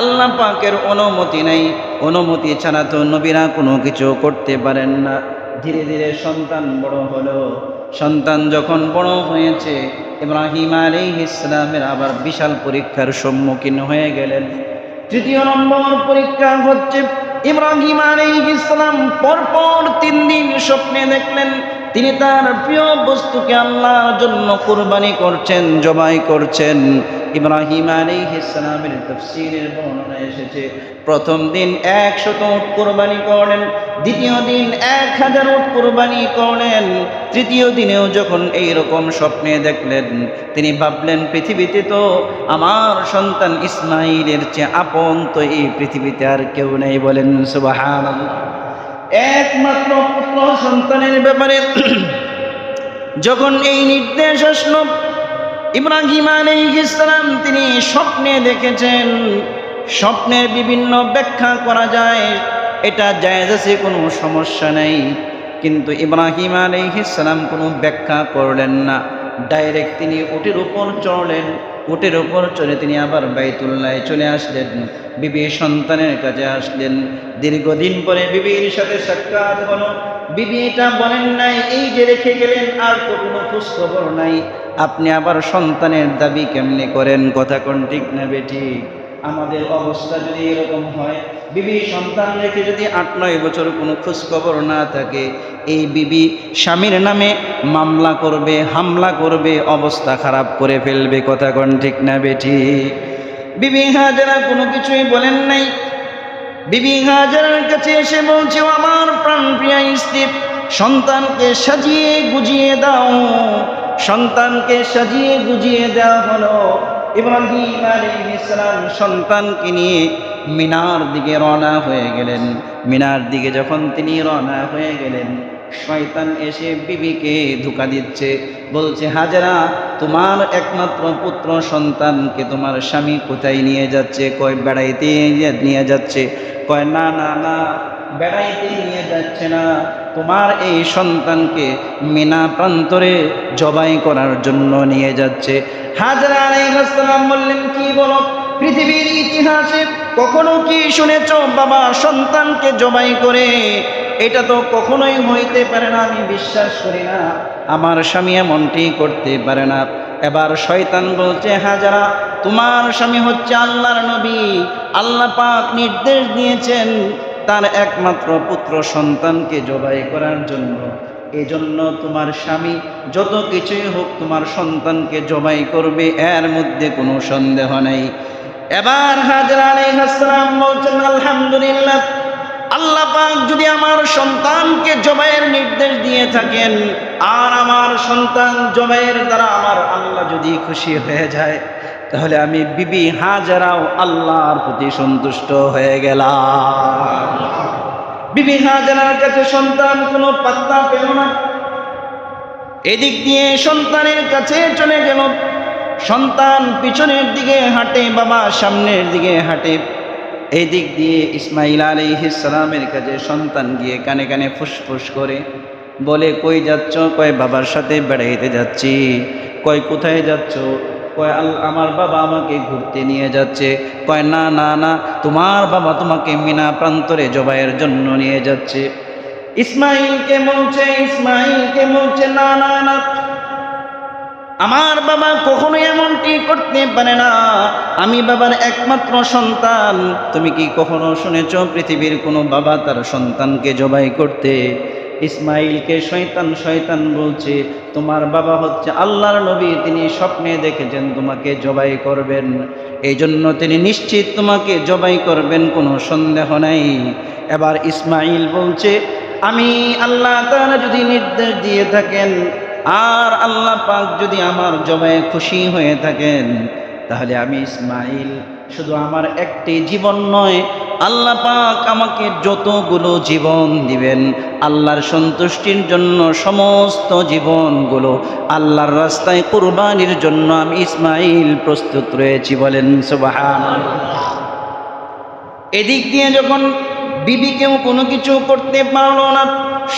আল্লাহ পাকের অনুমতি নাই। অনুমতি ছাড়া তো নবীরা কোনো কিছু করতে পারেন না। ধীরে ধীরে সন্তান বড় হলো। সন্তান যখন বড় হয়েছে, ইব্রাহিম আলাইহিস সালামের আবার বিশাল পরীক্ষার সম্মুখীন হয়ে গেলেন। তৃতীয় নম্বর পরীক্ষা হচ্ছে, ইব্রাহিম আলাইহিস সালাম পরপর 3 দিন স্বপ্নে দেখলেন তিনি তার প্রিয় বস্তুকে আল্লাহর জন্য কুরবানি করছেন, জবাই করছেন। ইব্রাহিম আলাইহিস সালামের তাফসীরের বর্ণনা এসেছে, প্রথম দিন 100 উট কুরবানি করলেন, দ্বিতীয় দিন 1000 উট কুরবানি করলেন, তৃতীয় দিনেও যখন এই রকম স্বপ্নে দেখলেন তিনি ভাবলেন, পৃথিবীতে তো আমার সন্তান ইসমাইলের চেয়ে আপন তো এই পৃথিবীতে আর কেউ নেই। বলেন সুবহানাল্লাহ। একমাত্র পুত্র সন্তানের ব্যাপারে যখন এই নির্দেশ আসলো, ইব্রাহিম আলাইহিস সালাম তিনি স্বপ্নে দেখেছেন। স্বপ্নের বিভিন্ন ব্যাখ্যা করা যায়, এটা জায়েজ আছে, কোনো সমস্যা নেই। কিন্তু ইব্রাহিম আলাইহিস সালাম কোনো ব্যাখ্যা করলেন না, ডাইরেক্ট তিনি উটের উপর চড়লেন। উটের উপর চড়ে তিনি আবার বাইতুল্লাহে চলে আসলেন, বিবি সন্তানের কাছে আসলেন। দীর্ঘদিন পরে বিবির সাথে সাক্ষাৎ হলো। বিবি এটা বলেন নাই, এই যে রেখে গেলেন আর তো কোনো খোঁজখবর নাই, আপনি আবার সন্তানের দাবি কেমনে করেন? কথা কোন ঠিক না বেঠিক? আমাদের অবস্থা যদি এরকম হয়, বিবি সন্তান রেখে যদি 8-9 বছর কোনো খোঁজখবর না থাকে, এই বিবি স্বামীর নামে মামলা করবে, হামলা করবে, অবস্থা খারাপ করে ফেলবে। কথা কোন ঠিক না বেঠিক? বিবি হাজেরা কোনো কিছুই বলেন নাই। বিবি হাজেরার কাছে এসে বলছে, ও আমার প্রাণপ্রিয়া স্ত্রী, সন্তানকে সাজিয়ে গুজিয়ে দাও। সন্তানকে সাজিয়ে গুজিয়ে দেওয়া হলো। ইব্রাহিম আলাইহিস সালাম সন্তানকে নিয়ে মিনার দিকে রওনা হয়ে গেলেন। মিনার দিকে যখন তিনি রওনা হয়ে গেলেন, শয়তান এসে বিবিকে ধোঁকা দিচ্ছে, বলছে, হাজেরা, তোমার একমাত্র পুত্র সন্তানকে তোমার স্বামী কোথায় নিয়ে যাচ্ছে? কয় বেড়াইতে নিয়ে যাচ্ছে। কয় না না না, বেড়াইতে নিয়ে যাচ্ছে না, তোমার এই সন্তানকে মিনা প্রান্তরে জবাই করার জন্য নিয়ে যাচ্ছে। হাজেরা আলাইহিস সালাম বললেন, কি বলো? পৃথিবীর ইতিহাসে কখনো কি শুনেছ বাবা সন্তানকে জবাই করে? এটা তো কখনোই হইতে পারে না, আমি বিশ্বাস করি না, আমার স্বামী এমনটি করতে পারে না। এবার শয়তান বলছে, হাজেরা, তোমার স্বামী হচ্ছে আল্লাহর নবী, আল্লাহ পাক নির্দেশ দিয়েছেন তার একমাত্র পুত্র সন্তানকে জবাই করার জন্য। এজন্য তোমার স্বামী যত কিছুই হোক তোমার সন্তানকে জবাই করবে, এর মধ্যে কোনো সন্দেহ নেই। এবার হাজেরা আলাইহিস সালাম বলছেন, আলহামদুলিল্লাহ, আল্লাহ পাক যদি আমার সন্তানকে জবাইয়ের নির্দেশ দিয়ে থাকেন, আর আমার সন্তান জবাইয়ের দ্বারা আমার আল্লাহ যদি খুশি হয়ে যায়, তাহলে আমি বিবি হাজেরাও আল্লাহর প্রতি সন্তুষ্ট হয়ে গেলাম। বিবি হাজেরার কাছে সন্তান কোনো পাত্তা পেল না। এদিক দিয়ে সন্তানের কাছে চলে গেল। সন্তান পিছনের দিকে হাঁটে, বাবা সামনের দিকে হাঁটে। এই দিক দিয়ে ইসমাইল আলাইহিস সালামের কাছে সন্তান গিয়ে কানে কানে ফুসফুস করে বলে, কই যাচ্ছ? কয় বাবার সাথে বেড়াইতে যাচ্ছি। কয় কোথায় যাচ্ছ? কয় আমার বাবা আমাকে ঘুরতে নিয়ে যাচ্ছে। কয় না না না, তোমার বাবা তোমাকে মিনা প্রান্তরে জবাইয়ের জন্য নিয়ে যাচ্ছে। ইসমাইলকে বলছে না না না, আমার বাবা কখনোই এমনটি করতে পারে না, আমি বাবার একমাত্র সন্তান। তুমি কি কখনো শুনেছ পৃথিবীর কোনো বাবা তার সন্তানকে জবাই করতে? ইসমাইলকে শয়তান বলছে, তোমার বাবা হচ্ছে আল্লাহর নবী, তিনি স্বপ্নে দেখেছেন তোমাকে জবাই করবেন, এই জন্য তিনি নিশ্চিত তোমাকে জবাই করবেন, কোনো সন্দেহ নাই। এবার ইসমাইল বলছে, আমি আল্লাহ তাআলা যদি নির্দেশ দিয়ে থাকেন আর আল্লাহ পাক যদি আমার জবায়ে খুশি হয়ে থাকেন, তাহলে আমি ইসমাইল শুধু আমার একটি জীবন নয়, আল্লাহ পাক আমাকে যতগুলো জীবন দিবেন আল্লাহর সন্তুষ্টির জন্য সমস্ত জীবনগুলো আল্লাহর রাস্তায় কুরবানির জন্য আমি ইসমাইল প্রস্তুত রয়েছি। বলেন সুবহানাল্লাহ। এদিক দিয়ে যখন বিবিকেও কোনো কিছু করতে পারলো না,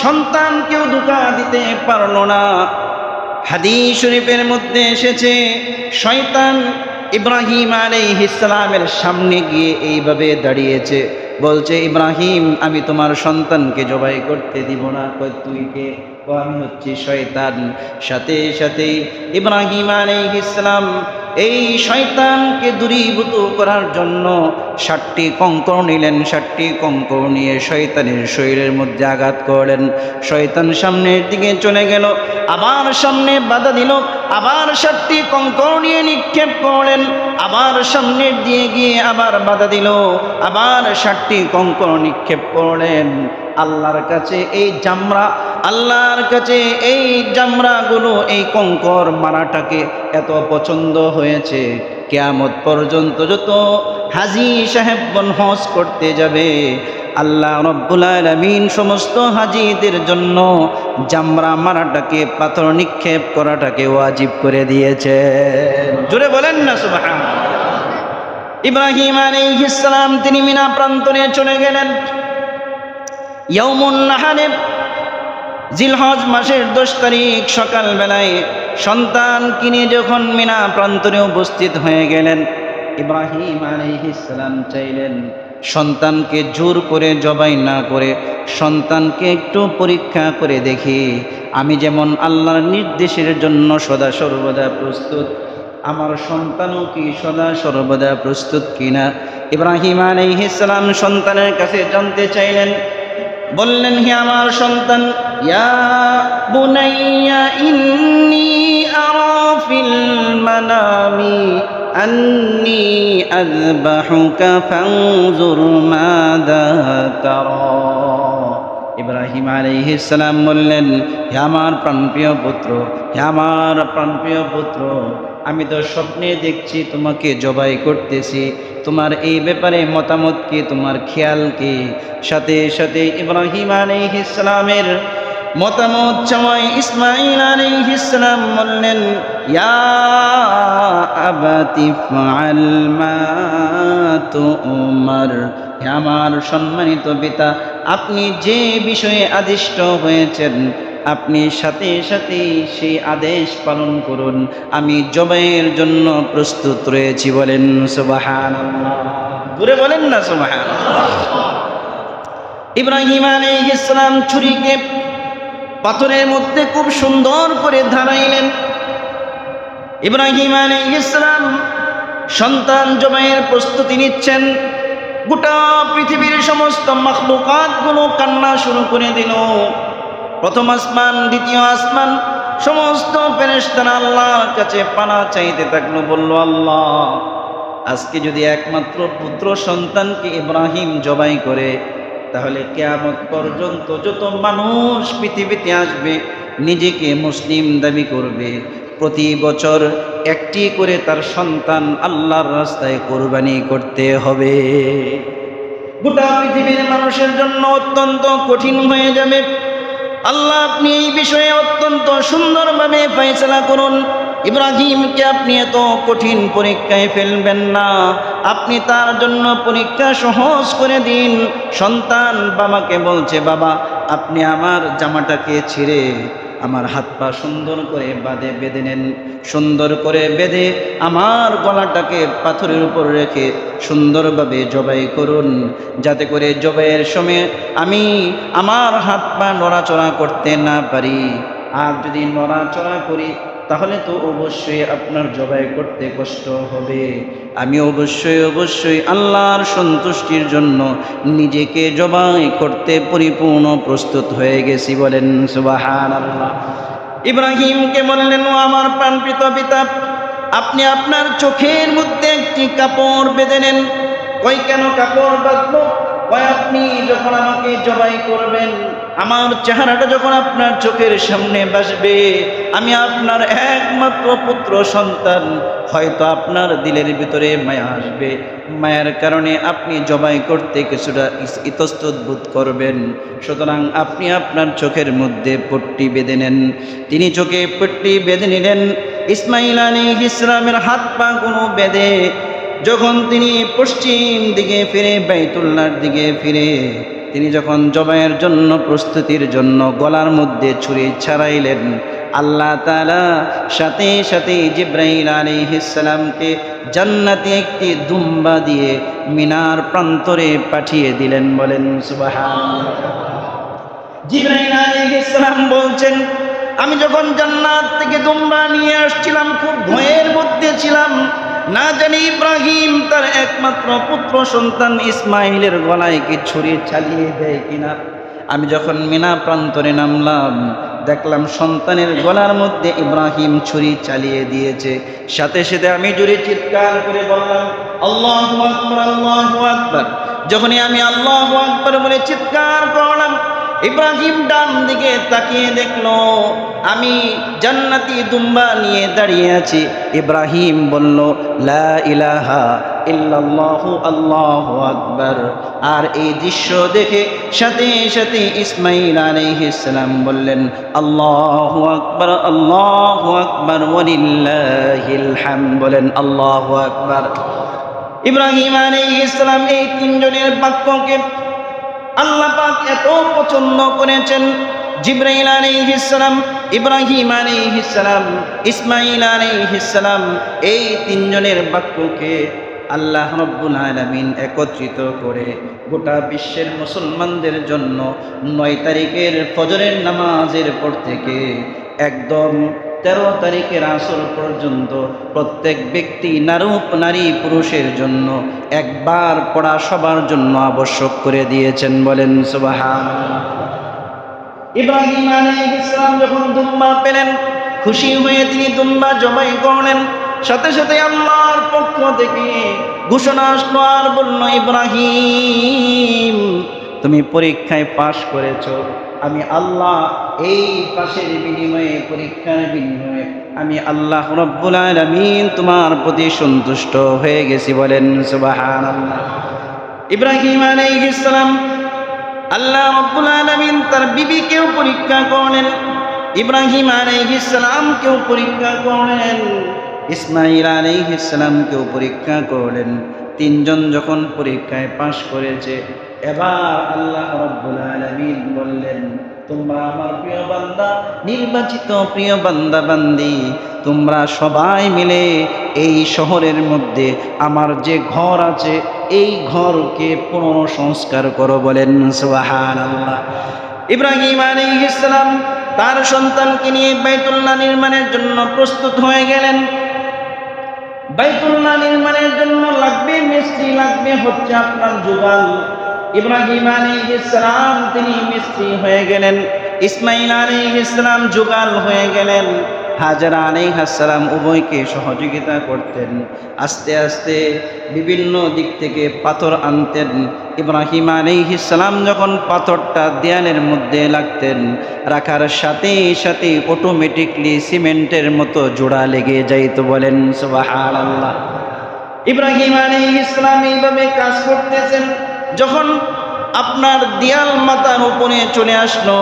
সন্তানকেও ধোঁকা দিতে পারলো না, হাদিস শরীফের মধ্যে এসেছে শয়তান ইব্রাহিম আলাইহিস সালামের সামনে গিয়ে এইভাবে দাঁড়িয়েছে, বলছে, ইব্রাহিম আমি তোমার সন্তানকে জবাই করতে দিব না। কই তুই কে? আমি হচ্ছি শয়তান। সাথে সাথে ইব্রাহিম আলাইহিস সালাম এই শয়তানকে দূরীভূত করার জন্য 7টি কঙ্কর নিলেন। 7টি কঙ্কর নিয়ে শয়তানের শরীরের মধ্যে আঘাত করলেন। শয়তান সামনের দিকে চলে গেল, আবার সামনে বাধা দিল, আবার 7টি কঙ্কর নিয়ে নিক্ষেপ করলেন, আবার সামনের দিয়ে গিয়ে আবার বাধা দিল, আবার 7টি কঙ্কর নিক্ষেপ করলেন। আল্লাহর কাছে এই জামরা, আল্লাহর কাছে এই জামরাগুলো, এই কঙ্কর মারাটাকে এত পছন্দ হয়েছে, কিয়ামত পর্যন্ত যত হাজী সাহেবগণ হজ করতে যাবে আল্লাহ রব্বুল আলামিন সমস্ত হাজীদের জন্য জামরা মারাটাকে, পাথর নিক্ষেপ করাটাকে ওয়াজিব করে দিয়েছে। জোরে বলেন না সুবহানাল্লাহ। ইব্রাহিম আলাইহিস সালাম তিনি মিনা প্রান্তরে চলে গেলেন। ইয়াউমুন নাহারে, জিলহজ মাসের 10 তারিখ সকালবেলায় সন্তান কিনে যখন মিনা প্রান্তরে উপস্থিত হয়ে গেলেন, ইব্রাহিম আলাইহিস সালাম চাইলেন সন্তানকে জোর করে জবাই না করে সন্তানকে একটু পরীক্ষা করে দেখি, আমি যেমন আল্লাহর নির্দেশের জন্য সদা সর্বদা প্রস্তুত, আমার সন্তানও কি সদা সর্বদা প্রস্তুত কিনা। ইব্রাহিম আলাইহিস সালাম সন্তানের কাছে জানতে চাইলেন, বললেন, হে আমার সন্তান, ইয়া বুনাইয়া ইন্নী আরা ফিল মানামি আন্নী আযবাহুকা ফানজুর মাযা তারা। ইব্রাহিম আলাইহিস সালাম বললেন, হে আমার প্রাণপ্রিয় পুত্র, হে আমার প্রাণপ্রিয় পুত্র, আমি তো স্বপ্নে দেখছি তোমাকে জবাই করতেছি, তোমার এই ব্যাপারে মতামত কি, তোমার খেয়াল কি? সাথে সাথে ইব্রাহিম আলাইহিস সালামের মতামত চাওয়ায় ইসমাঈল আলাইহিস সালাম বললেন, ইয়া আবাতি ফাআল মা তুমার। হে আমার সম্মানিত পিতা, আপনি যে বিষয়ে আদিষ্ট হয়েছেন আপনি সাথে সাথে সেই আদেশ পালন করুন, আমি জবাইয়ের জন্য প্রস্তুত রয়েছি। বলেন সুবহানাল্লাহ। দূরে বলেন না সুবহানাল্লাহ। ইব্রাহিম আলাইহিস সালাম ছুরিকে পাথরের মধ্যে খুব সুন্দর করে ধারাইলেন। ইব্রাহিম আলাইহিস সালাম সন্তান জবাইয়ের প্রস্তুতি নিচ্ছেন। গোটা পৃথিবীর সমস্ত মাখলুকাতগুলো কান্না শুরু করে দিল। প্রথম আসমান, দ্বিতীয় আসমান, সমস্ত ফেরেশতারা আল্লাহর কাছে পানা চাইতে থাকলো। বলল, আল্লাহ, আজকে যদি একমাত্র পুত্র সন্তানকে ইব্রাহিম জবাই করে, তাহলে কিয়ামত পর্যন্ত যত মানুষ পৃথিবীতে আসবে নিজেকে মুসলিম দাবি করবে, প্রতি বছর একটি করে তার সন্তান আল্লাহর রাস্তায় কোরবানি করতে হবে। গোটা পৃথিবীর মানুষের জন্য অত্যন্ত কঠিন হয়ে যাবে। আল্লাহ, আপনি এই বিষয়ে অত্যন্ত সুন্দরভাবে ফয়সালা করুন। ইব্রাহিমকে আপনি এত কঠিন পরীক্ষায় ফেলবেন না, আপনি তার জন্য পরীক্ষা সহজ করে দিন। সন্তান বাবাকে বলছে, বাবা, আপনি আমার জামাটাকে ছিঁড়ে আমার হাত পা সুন্দর করে বেঁধে নেন, সুন্দর করে বেঁধে আমার গলাটাকে পাথরের উপর রেখে সুন্দরভাবে জবাই করুন, যাতে করে জবাইয়ের সময় আমি আমার হাত পা নড়াচড়া করতে না পারি। আর যদি নড়াচড়া করি তাহলে তো অবশ্যই আপনার জবাই করতে কষ্ট হবে। আমি অবশ্যই আল্লাহর সন্তুষ্টির জন্য নিজেকে জবাই করতে পরিপূর্ণ প্রস্তুত হয়ে গেছি। বলেন সুবহানাল্লাহ। ইব্রাহিমকে বললেন, ও আমার প্রাণপ্রিয় পিতা, আপনি আপনার চোখের মধ্যে একটি কাপড় বেঁধে নেন। কই কেন কাপড় বাঁধবো? কই আপনি যখন আমাকে জবাই করবেন, আমার চেহারাটা যখন আপনার চোখের সামনে ভাসবে, আমি আপনার একমাত্র পুত্র সন্তান, হয়তো আপনার দিলের ভিতরে মায়া আসবে। মায়ার কারণে আপনি জবাই করতে কিছুটা ইতস্তত বোধ করবেন। সুতরাং আপনি আপনার চোখের মধ্যে পট্টি বেঁধে নেন। তিনি চোখে পট্টি বেঁধে নিলেন। ইসমাইল আলাইহিস সালামের হাত পা কোনো বেঁধে যখন তিনি পশ্চিম দিকে ফিরে, বাইতুল্লাহর দিকে ফিরে তিনি যখন জবাইয়ের জন্য প্রস্তুতির জন্য গলার মধ্যে ছুরি ছাড়াইলেন, আল্লাহ তাআলা সাথে সাথে জিবরাইল আলাইহিস সালামকে জান্নাতে একটি দুম্বা দিয়ে মিনার প্রান্তরে পাঠিয়ে দিলেন। বলেন সুবহানাল্লাহ। জিবরাইল আলাইহিস সালাম বলছেন, আমি যখন জান্নাত থেকে দুম্বা নিয়ে আসছিলাম খুব ভয়ের মধ্যে ছিলাম, না জানি ইব্রাহিম তার একমাত্র পুত্র সন্তান ইসমাইলের গলায় কি ছুরি চালিয়ে দেয় কিনা। আমি যখন মিনা প্রান্তরে নামলাম, দেখলাম সন্তানের গলার মধ্যে ইব্রাহিম ছুরি চালিয়ে দিয়েছে। সাথে সাথে আমি জোরে চিৎকার করে বললাম, আল্লাহু আকবার, আল্লাহু আকবার। যখনই আমি আল্লাহু আকবার বলে চিৎকার করলাম, ইব্রাহিম ডান দিকে তাকিয়ে দেখলো আমি জান্নাতি দুম্বা নিয়ে দাঁড়িয়ে আছি। ইব্রাহিম বলল, লা ইলাহা ইল্লাল্লাহু আল্লাহু আকবার। আর এই দৃশ্য দেখে সাথে সাথে ইসমাইল আলাইহিস সালাম বললেন, আল্লাহু আকবার, আল্লাহু আকবার, ওয়ালিল্লাহিল হামদ। বলেন আল্লাহু আকবার। ইব্রাহিম আলাইহিস সালাম এই তিনজনের বাক্যকে আল্লাহ পাক এত পছন্দ করেছেন। জিবরাইল আলাইহিস সালাম, ইব্রাহিম আলাইহিস সালাম, ইসমাইল আলাইহিস সালাম, এই তিনজনের বাক্যকে আল্লাহ রাব্বুল আলামিন একত্রিত করে গোটা বিশ্বের মুসলমানদের জন্য 9 তারিখের ফজরের নামাজের পর থেকে একদম 13 তারিখের আসর পর্যন্ত প্রত্যেক ব্যক্তি, নারী পুরুষের জন্য একবার পড়া সবার জন্য আবশ্যক করে দিয়েছেন। বলেন সুবহানাল্লাহ। ইব্রাহিম আলাইহিস সালাম যখন দুম্বা পেলেন, খুশি হয়ে তিনি দুম্বা জবাই করলেন। সাথে সাথে আল্লাহর পক্ষ থেকে ঘোষণা আসলো আর বলল, ইব্রাহিম তুমি পরীক্ষায় পাশ করেছো। আমি আল্লাহ এই পাশের বিনিময়ে, পরীক্ষার বিনিময়ে আমি আল্লাহ রাব্বুল আলামিন তোমার প্রতি সন্তুষ্ট হয়ে গেছি। বলেন সুবহানাল্লাহ। ইব্রাহিম আলাইহিস সালাম, আল্লাহ রাব্বুল আলামিন তার বিবিকেও পরীক্ষা করলেন, ইব্রাহিম আলাইহিস সালামকেও পরীক্ষা করলেন, ইসমাইল আলাইহিস সালামকেও পরীক্ষা করলেন। তিনজন যখন পরীক্ষায় পাশ করেছে, এবার আল্লাহ রাব্বুল আলামিন বললেন, তোমরা আমার প্রিয় বান্দা, নির্বাচিত প্রিয় বান্দা বান্দি, তোমরা সবাই মিলে এই শহরের মধ্যে আমার যে ঘর আছে এই ঘরকে পুনঃসংস্কার করো। বলেন সুবহানাল্লাহ। ইব্রাহিম আলাইহিস সালাম তার সন্তানকে নিয়ে বাইতুল্লাহ নির্মাণের জন্য প্রস্তুত হয়ে গেলেন। বাইতুল্লাহ নির্মাণের জন্য লাগবে মিস্ত্রি, লাগবে হচ্ছে আপনার জোগাল। ইব্রাহিম আলাইহিস সালাম তিনি মিস্ত্রি হয়ে গেলেন, ইসমাইল আলাইহিস সালাম জোগাল হয়ে গেলেন, হাজারা আলাইহিস সালাম উভয়কে সহযোগিতা করতেন। আস্তে আস্তে বিভিন্ন দিক থেকে পাথর আনতেন। ইব্রাহিম আলাইহিস সালাম যখন পাথরটা দেয়ালের মধ্যে রাখতেন, রাখার সাথে সাথে অটোমেটিকলি সিমেন্টের মতো জোড়া লেগে যাইত। বলেন সুবহানাল্লাহ। ইব্রাহিম আলাইহিস সালাম এইভাবে কাজ করতেছেন। যখন আপনার দেয়াল মাথার উপরে চলে আসলো,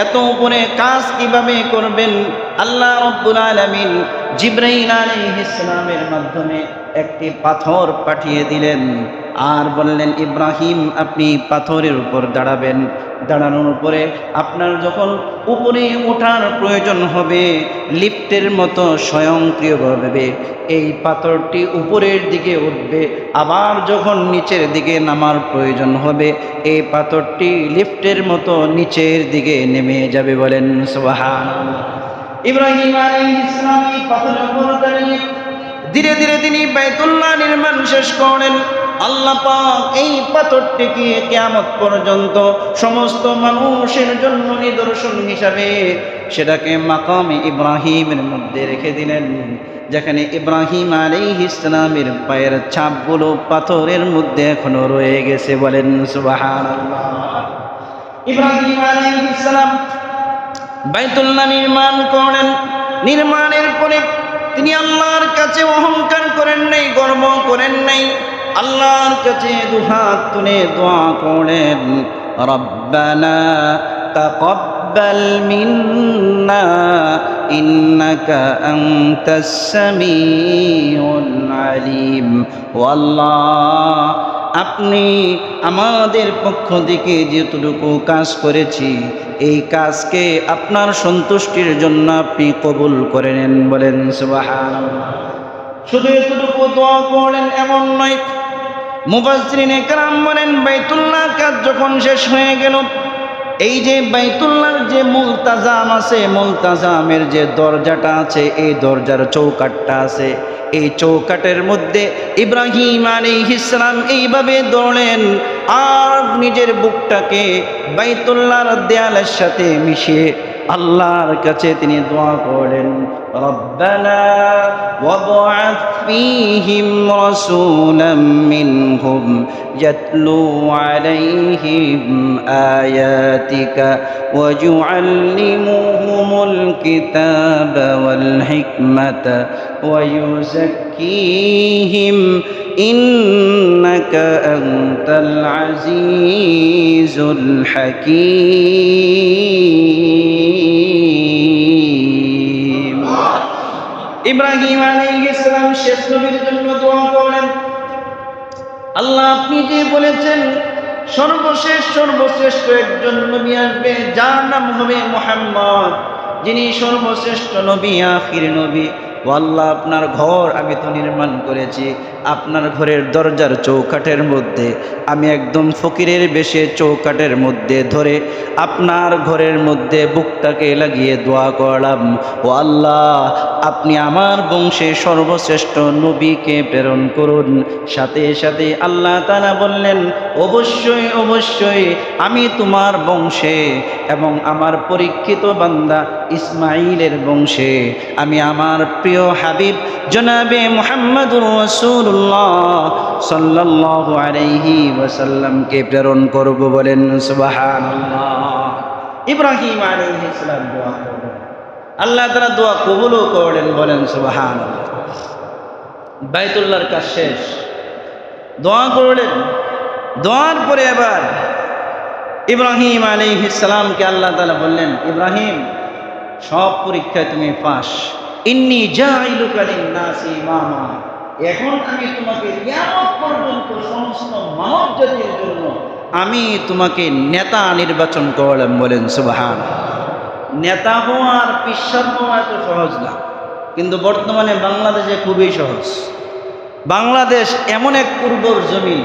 এত উপরে কাজ কিভাবে করবেন? আল্লাহ রাব্বুল আলামিন জিবরাইল আলাইহিস সালামের মাধ্যমে একটি পাথর পাঠিয়ে দিলেন আর বললেন, ইব্রাহিম আপনি পাথরের উপর দাঁড়াবেন। দাঁড়ানোর উপরে আপনার যখন উপরে ওঠার প্রয়োজন হবে, লিফটের মতো স্বয়ংক্রিয়ভাবে এই পাথরটি উপরের দিকে উঠবে। আবার যখন নিচের দিকে নামার প্রয়োজন হবে, এই পাথরটি লিফটের মতো নিচের দিকে নেমে যাবে। বলেন সুবহানাল্লাহ। ইব্রাহিম আলাইহিস সালাম এই পাথরের উপর দাঁড়িয়ে ধীরে ধীরে তিনি বাইতুল্লাহ নির্মাণ শেষ করেন। আল্লাহ পাক এই পাথরটিকে কিয়ামত পর্যন্ত সমস্ত মানুষের জন্য নিদর্শন হিসাবে সেটাকে মাকামে ইব্রাহিমের মধ্যে রেখে দিলেন, যেখানে ইব্রাহিম আলাইহিস সালামের পায়ের ছাপগুলো পাথরের মধ্যে এখনো রয়ে গেছে। বলেন সুবহানাল্লাহ। ইব্রাহিম আলাইহিস সালাম বাইতুল্লাহ নির্মাণ করেন। নির্মাণের পরে তিনি আল্লাহর কাছে অহংকার করেন নাই, গর্ব করেন নাই। আল্লাহর কাছে দুহাত তুলে দোয়া করেন, রব্বানা তাকাব্বাল মিন্না ইন্নাকা আনতাস সামিউল আলিম। ও আল্লাহ, আপনি আমাদের পক্ষ থেকে যেটুকু কাজ করেছি এই কাজকে আপনার সন্তুষ্টির জন্য আপনি কবুল করে নেন। বলেন সুবহানাল্লাহ। শুধু এতটুকু দোয়া করলেন এমন নয়, মুফাসসিরিনে কেরাম বলেন বাইতুল্লাহ কাজ যখন শেষ হয়ে গেল, এই যে বাইতুল্লাহর যে মুলতাজাম আছে, মুলতাজামের যে দরজাটা আছে, এই দরজার চৌকাঠটা আছে, এই চৌকাঠের মধ্যে ইব্রাহিম আলাইহিস সালাম এইভাবে দৌড়েন আর নিজের বুকটাকে বাইতুল্লাহর দেয়ালের সাথে মিশিয়ে আল্লাহর কাছে তিনি দোয়া করেন, রব্বানা ওয়াবআথ ফীহিম রাসূলাম মিনহুম ইয়াতলু আলাইহিম আয়াতিকা ওয়ায়ুআল্লিমুহুমুল কিতাবা ওয়াল হিকমাতা ওয়ায়ুযাক্কিহিম ইন্নাকা আনতাল আজিজুল হাকীম। ইব্রাহিম আলাইহিস সালাম শেষ নবীর জন্য দোয়া করলেন, আল্লাহ আপনি যে বলেছেন সর্বশ্রেষ্ঠ একজন নবী আসবে যার নাম হবে মুহাম্মদ, যিনি সর্বশ্রেষ্ঠ নবী, আখির নবী। ও আল্লাহ, আপনার ঘর আমি তো নির্মাণ করেছি, আপনার ঘরের দরজার চৌকাঠের মধ্যে আমি একদম ফকিরের বেশে চৌকাঠের মধ্যে ধরে আপনার ঘরের মধ্যে বুকটাকে লাগিয়ে দোয়া করলাম, ও আল্লাহ আপনি আমার বংশে সর্বশ্রেষ্ঠ নবীকে প্রেরণ করুন। সাথে সাথে আল্লাহ তাআলা বললেন, অবশ্যই অবশ্যই আমি তোমার বংশে এবং আমার পরীক্ষিত বান্দা ইসমাইলের বংশে আমি আমার প্রিয় হাবিব জনাবে মুহাম্মদুর রাসূলুল্লাহ সাল্লাল্লাহু আলাইহি ওয়াসাল্লামকে প্রেরণ করব। বলেন সুবহানাল্লাহ। ইব্রাহিম আলাইহিস সালাম দোয়া করলেন, আল্লাহ তাআলা দোয়া কবুলও করলেন। বলেন সুবহানাল্লাহ। বাইতুল্লাহর কাজ শেষ, দোয়া করলেন। দোয়ার পরে এবার ইব্রাহিম আলাইহিস সালামকে আল্লাহ তাআলা বললেন, ইব্রাহিম সব পরীক্ষায় তুমি পাস, ইন্নী জাইলুকা লিন-নাসি ইমামা, এখন আমি তোমাকে কিয়ামত পর্যন্ত সমস্ত মানব জাতির জন্য আমি তোমাকে নেতা নির্বাচন করলাম। বলেন সুবহানাল্লাহ। নেতা হওয়া আর পিসাব হওয়া এত সহজ না, কিন্তু বর্তমানে বাংলাদেশে খুবই সহজ। বাংলাদেশ এমন এক উর্বর জমিন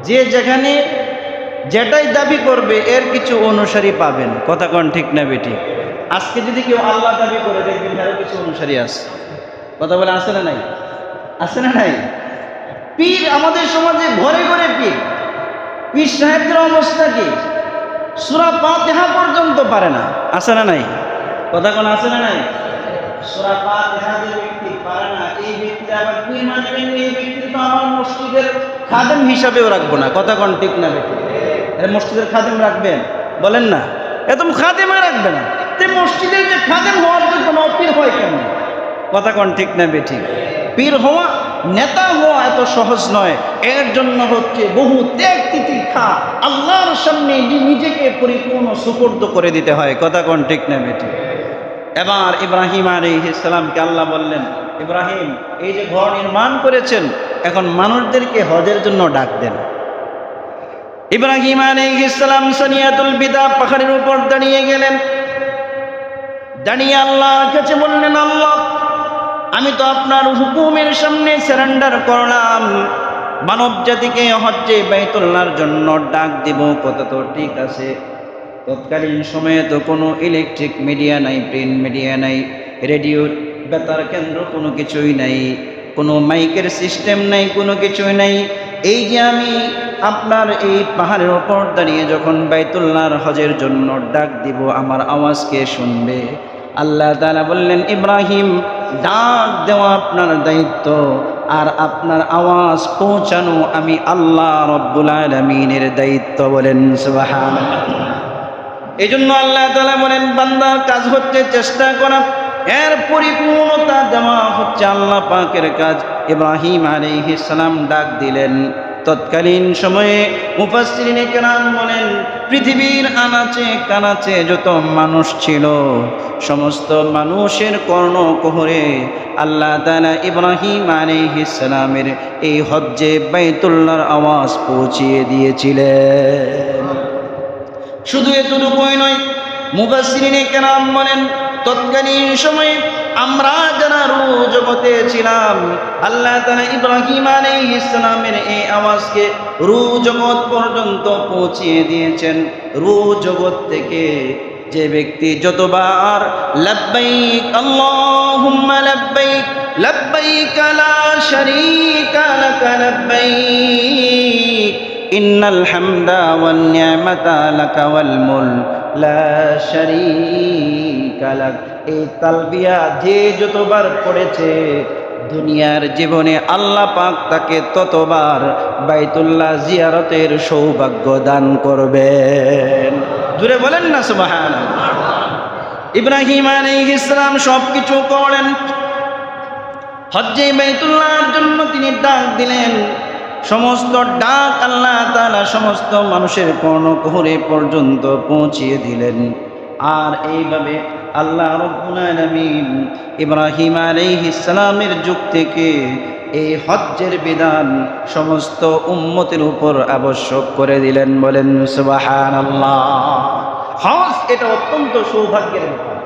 যে যেখানে যেটাই দাবি করবে এর কিছু অনুসারী পাবেন। কথা কোন ঠিক না বেটি? আজকে যদি কেউ আল্লাহ দাবি করে দেখবেন আরো কিছু অনুসারী আছে। কথা বলে আসে না নাই? আসে না নাই? পীর আমাদের সমাজে ঘরে ঘরে পীর। পীর সাহেবদের অবস্থা কি? সূরা ফাতিহা পর্যন্ত পারে না। আসে না নাই? কথা কোন আসে না নাই? সূরা ফাতিহা যে ব্যক্তি পারে না, এই ব্যক্তি আবার পীর মানবেন, এই ব্যক্তি তো আমার মসজিদের খাদেম হিসাবেও রাখবো না। কথা কোন ঠিক না বেটি? মসজিদের খাদেম রাখবেন? বলেন না, একদম খাদেমে রাখবে না। মসজিদের যে খাদেম হওয়ার জন্য পীর হয় কেন? কথা কোন ঠিক না বেটি? পীর হওয়া, নেতা হওয়া এত সহজ নয়। এর জন্য হচ্ছে বহু ত্যাগ তিতিক্ষা, আল্লাহর সামনে নিজেকে পরিপূর্ণ সুপর্দ করে দিতে হয়। কথা কোন ঠিক না বেটি? এবার ইব্রাহিম আলাইহিস সালামকে আল্লাহ বললেন, ইব্রাহিম এই যে ঘর নির্মাণ করেছেন, এখন মানুষদেরকে হজের জন্য ডাক দেন। ইব্রাহিম আলাইহিস সালাম সানিয়াতুল বিদা পাহাড়ের উপর দাঁড়িয়ে গেলেন। দাঁড়িয়ে আল্লাহর কাছে বললেন, আল্লাহ, আমি তো আপনার হুকুমের সামনে সারেন্ডার করলাম, মানব জাতিকে হজ্জে বাইতুল্লাহর জন্য ডাক দিব, কথা তো ঠিক আছে। তৎকালীন সময়ে তো কোনো ইলেকট্রিক মিডিয়া নাই, প্রিন্ট মিডিয়া নাই, রেডিও বেতার কেন্দ্র কোনো কিছুই নাই, কোনো মাইকের সিস্টেম নাই, কোনো কিছুই নাই। এই যে আমি আপনার এই পাহাড়ের ওপর দাঁড়িয়ে যখন বাইতুল্লাহর হজের জন্য ডাক দিব, আমার আওয়াজকে শুনবে। আল্লাহ তাআলা বললেন, ইব্রাহিম, ডাক দেওয়া আপনার দায়িত্ব, আর আপনার আওয়াজ পৌঁছানো আমি আল্লাহ রব্বুল আলামিনের দায়িত্ব। বলেন সুবহানাল্লাহ। এই জন্য আল্লাহ তাআলা বলেন, বান্দার কাজ হচ্ছে চেষ্টা করা, এর পরিপূর্ণতা দেওয়া হচ্ছে আল্লাহ পাকের কাজ। ইব্রাহিম আলাইহিস সালাম ডাক দিলেন। তৎকালীন সময়ে মুফাসসিরিনে কেরাম বলেন, পৃথিবীর আনাচে কানাচে যত মানুষ ছিল, সমস্ত মানুষের কর্ণকুহরে আল্লাহ তাআলা ইব্রাহিম আলাইহিস সালামের এই হজ্জে বাইতুল্লাহর আওয়াজ পৌঁছিয়ে দিয়েছিলেন। শুধু এতটুকুই নয়, মুফাসসিরিনে কেরাম বলেন, তৎকালীন সময়ে আমরা যারা রূহ জগতে ছিলাম, আল্লাহ তাআলা ইব্রাহিম আলাইহিস সালামের এই আওয়াজকে রূহ জগৎ পর্যন্ত পৌঁছিয়ে দিয়েছেন। রূহ জগৎ থেকে যে ব্যক্তি যতবার লাব্বাইক আল্লাহুম্মা লাব্বাইক লাব্বাইক লা শারীকা লাক লাব্বাইক ইন্নাল হামদা ওয়ান নি'মাতা লাকা ওয়াল মুলক লা শারীকা লাক, এই তালবিয়া যে যতবার পড়েছে, দুনিয়ার জীবনে আল্লাহ পাক তাকে ততবার বাইতুল্লাহ জিয়ারতের সৌভাগ্য দান করবেন। জুড়ে বলেন না সুবহানাল্লাহ। ইব্রাহিম আলাইহিস সালাম সব কিছু করলেন, হজ্জে বাইতুল্লাহর জন্য তিনি ডাক দিলেন। সমস্ত ডাক আল্লাহ তাআলা সমস্ত মানুষের কর্ণকুহরে পর্যন্ত পৌঁছিয়ে দিলেন। আর এইভাবে আল্লাহ রাব্বুল আলামিন ইব্রাহিম আলাইহিস সালামের যুগ থেকে এই হজ্জের বিধান সমস্ত উম্মতের উপর আবশ্যক করে দিলেন। বলেন সুবহানাল্লাহ। হজ এটা অত্যন্ত সৌভাগ্যের ব্যাপার।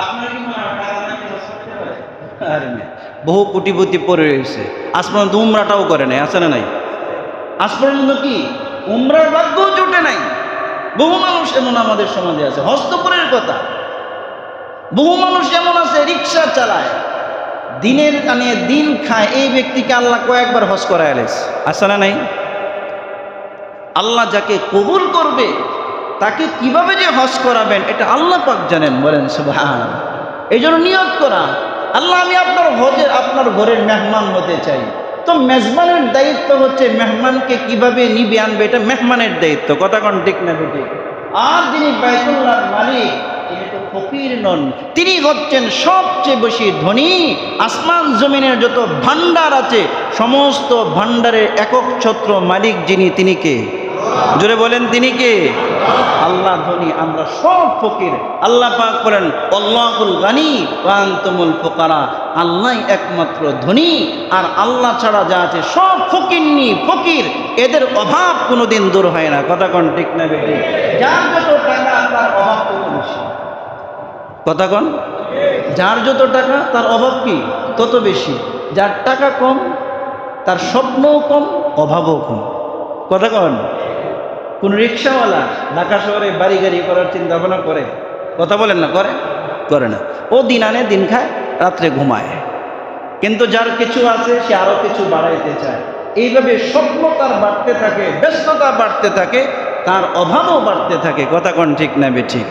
আপনার কি মনে হয় টাকা নাই হজ করতে পারে? আরে না, বহু কোটিপতি পড়ে রয়েছে, আজ পর্যন্ত উমরাটাও করে নাই, আছে না নাই? আজ পর্যন্ত কি উমরার ভাগ্যও জোটে নাই। বহু মানুষ এমন আমাদের সমাজে আছে, হস্তপুরের কথা। বহু মানুষ এমন আছে রিক্সা চালায়, দিনের কানে দিন খায়। এই ব্যক্তিকে আল্লাহ কয়েকবার হজ করায় এলেছে, আছে না নাই? আল্লাহ যাকে কবুল করবে তাকে কিভাবে যে হজ করাবেন এটা আল্লাহ পাক জানেন। বলেন সুবহানাল্লাহ। এই জন্য নিয়ত করা, আল্লাহ আমি আপনার হজের আপনার ঘরের মেহমান হতে চাই। তো মেজবানের দায়িত্ব হচ্ছে মেহমানকে কিভাবে নিবে আনবে, এটা মেহমানের দায়িত্ব। কথা কোন ঠিক না বেটি? আর যিনি বাইতুল্লাহর মালিক তিনি তো ফকির নন, তিনি হচ্ছেন সবচেয়ে বেশি ধনী। আসমান জমিনের যত ভান্ডার আছে সমস্ত ভান্ডারের একক ছত্র মালিক যিনি, তিনি কে? জোরে বলেন, তিনি কে? আল্লাহ ধনী, আমরা সব ফকির। আল্লাহ পাক বলেন, আল্লাহুল গানি ওয়া আনতুমুল ফুকারা, আল্লাহই একমাত্র ধনী, আর আল্লাহ ছাড়া যা আছে সব ফকিরনি ফকির, এদের অভাব কোনোদিন দূর হয় না। কথা কোন ঠিক না বেটি? যার যত টাকা তার অভাব তত বেশি। কথা কোন? যার যত টাকা তার অভাব কি তত বেশি। যার টাকা কম তার স্বপ্নও কম, অভাবও কম। কথা কোন? কোন রিক্সাওয়ালা ঢাকা শহরে বাড়ি গাড়ি করার চিন্তা ভাবনা করে? কথা বলেন না, করে? করে না। ও দিন আনে দিন খায়, রাত্রে ঘুমায়। কিন্তু যার কিছু আছে সে আরো কিছু বাড়াইতে চায়। এইভাবে স্বপ্ন তার বাড়তে থাকে, ব্যস্ততা বাড়তে থাকে, তার অভাবও বাড়তে থাকে। কথা কোন ঠিক না বেঠিক?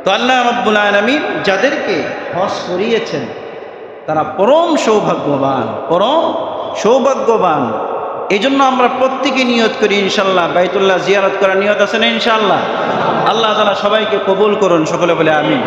তো আল্লাহ রাব্বুল আলামিন যাদেরকে হজ করিয়েছেন তারা পরম সৌভাগ্যবান, পরম সৌভাগ্যবান। এই জন্য আমরা প্রত্যেকে নিয়ত করি ইনশাল্লাহ বাইতুল্লাহ জিয়ারত করার নিয়ত আছে না ইনশাল্লাহ? আল্লাহ তাআলা সবাইকে কবুল করুন, সকলে বলে আমিন।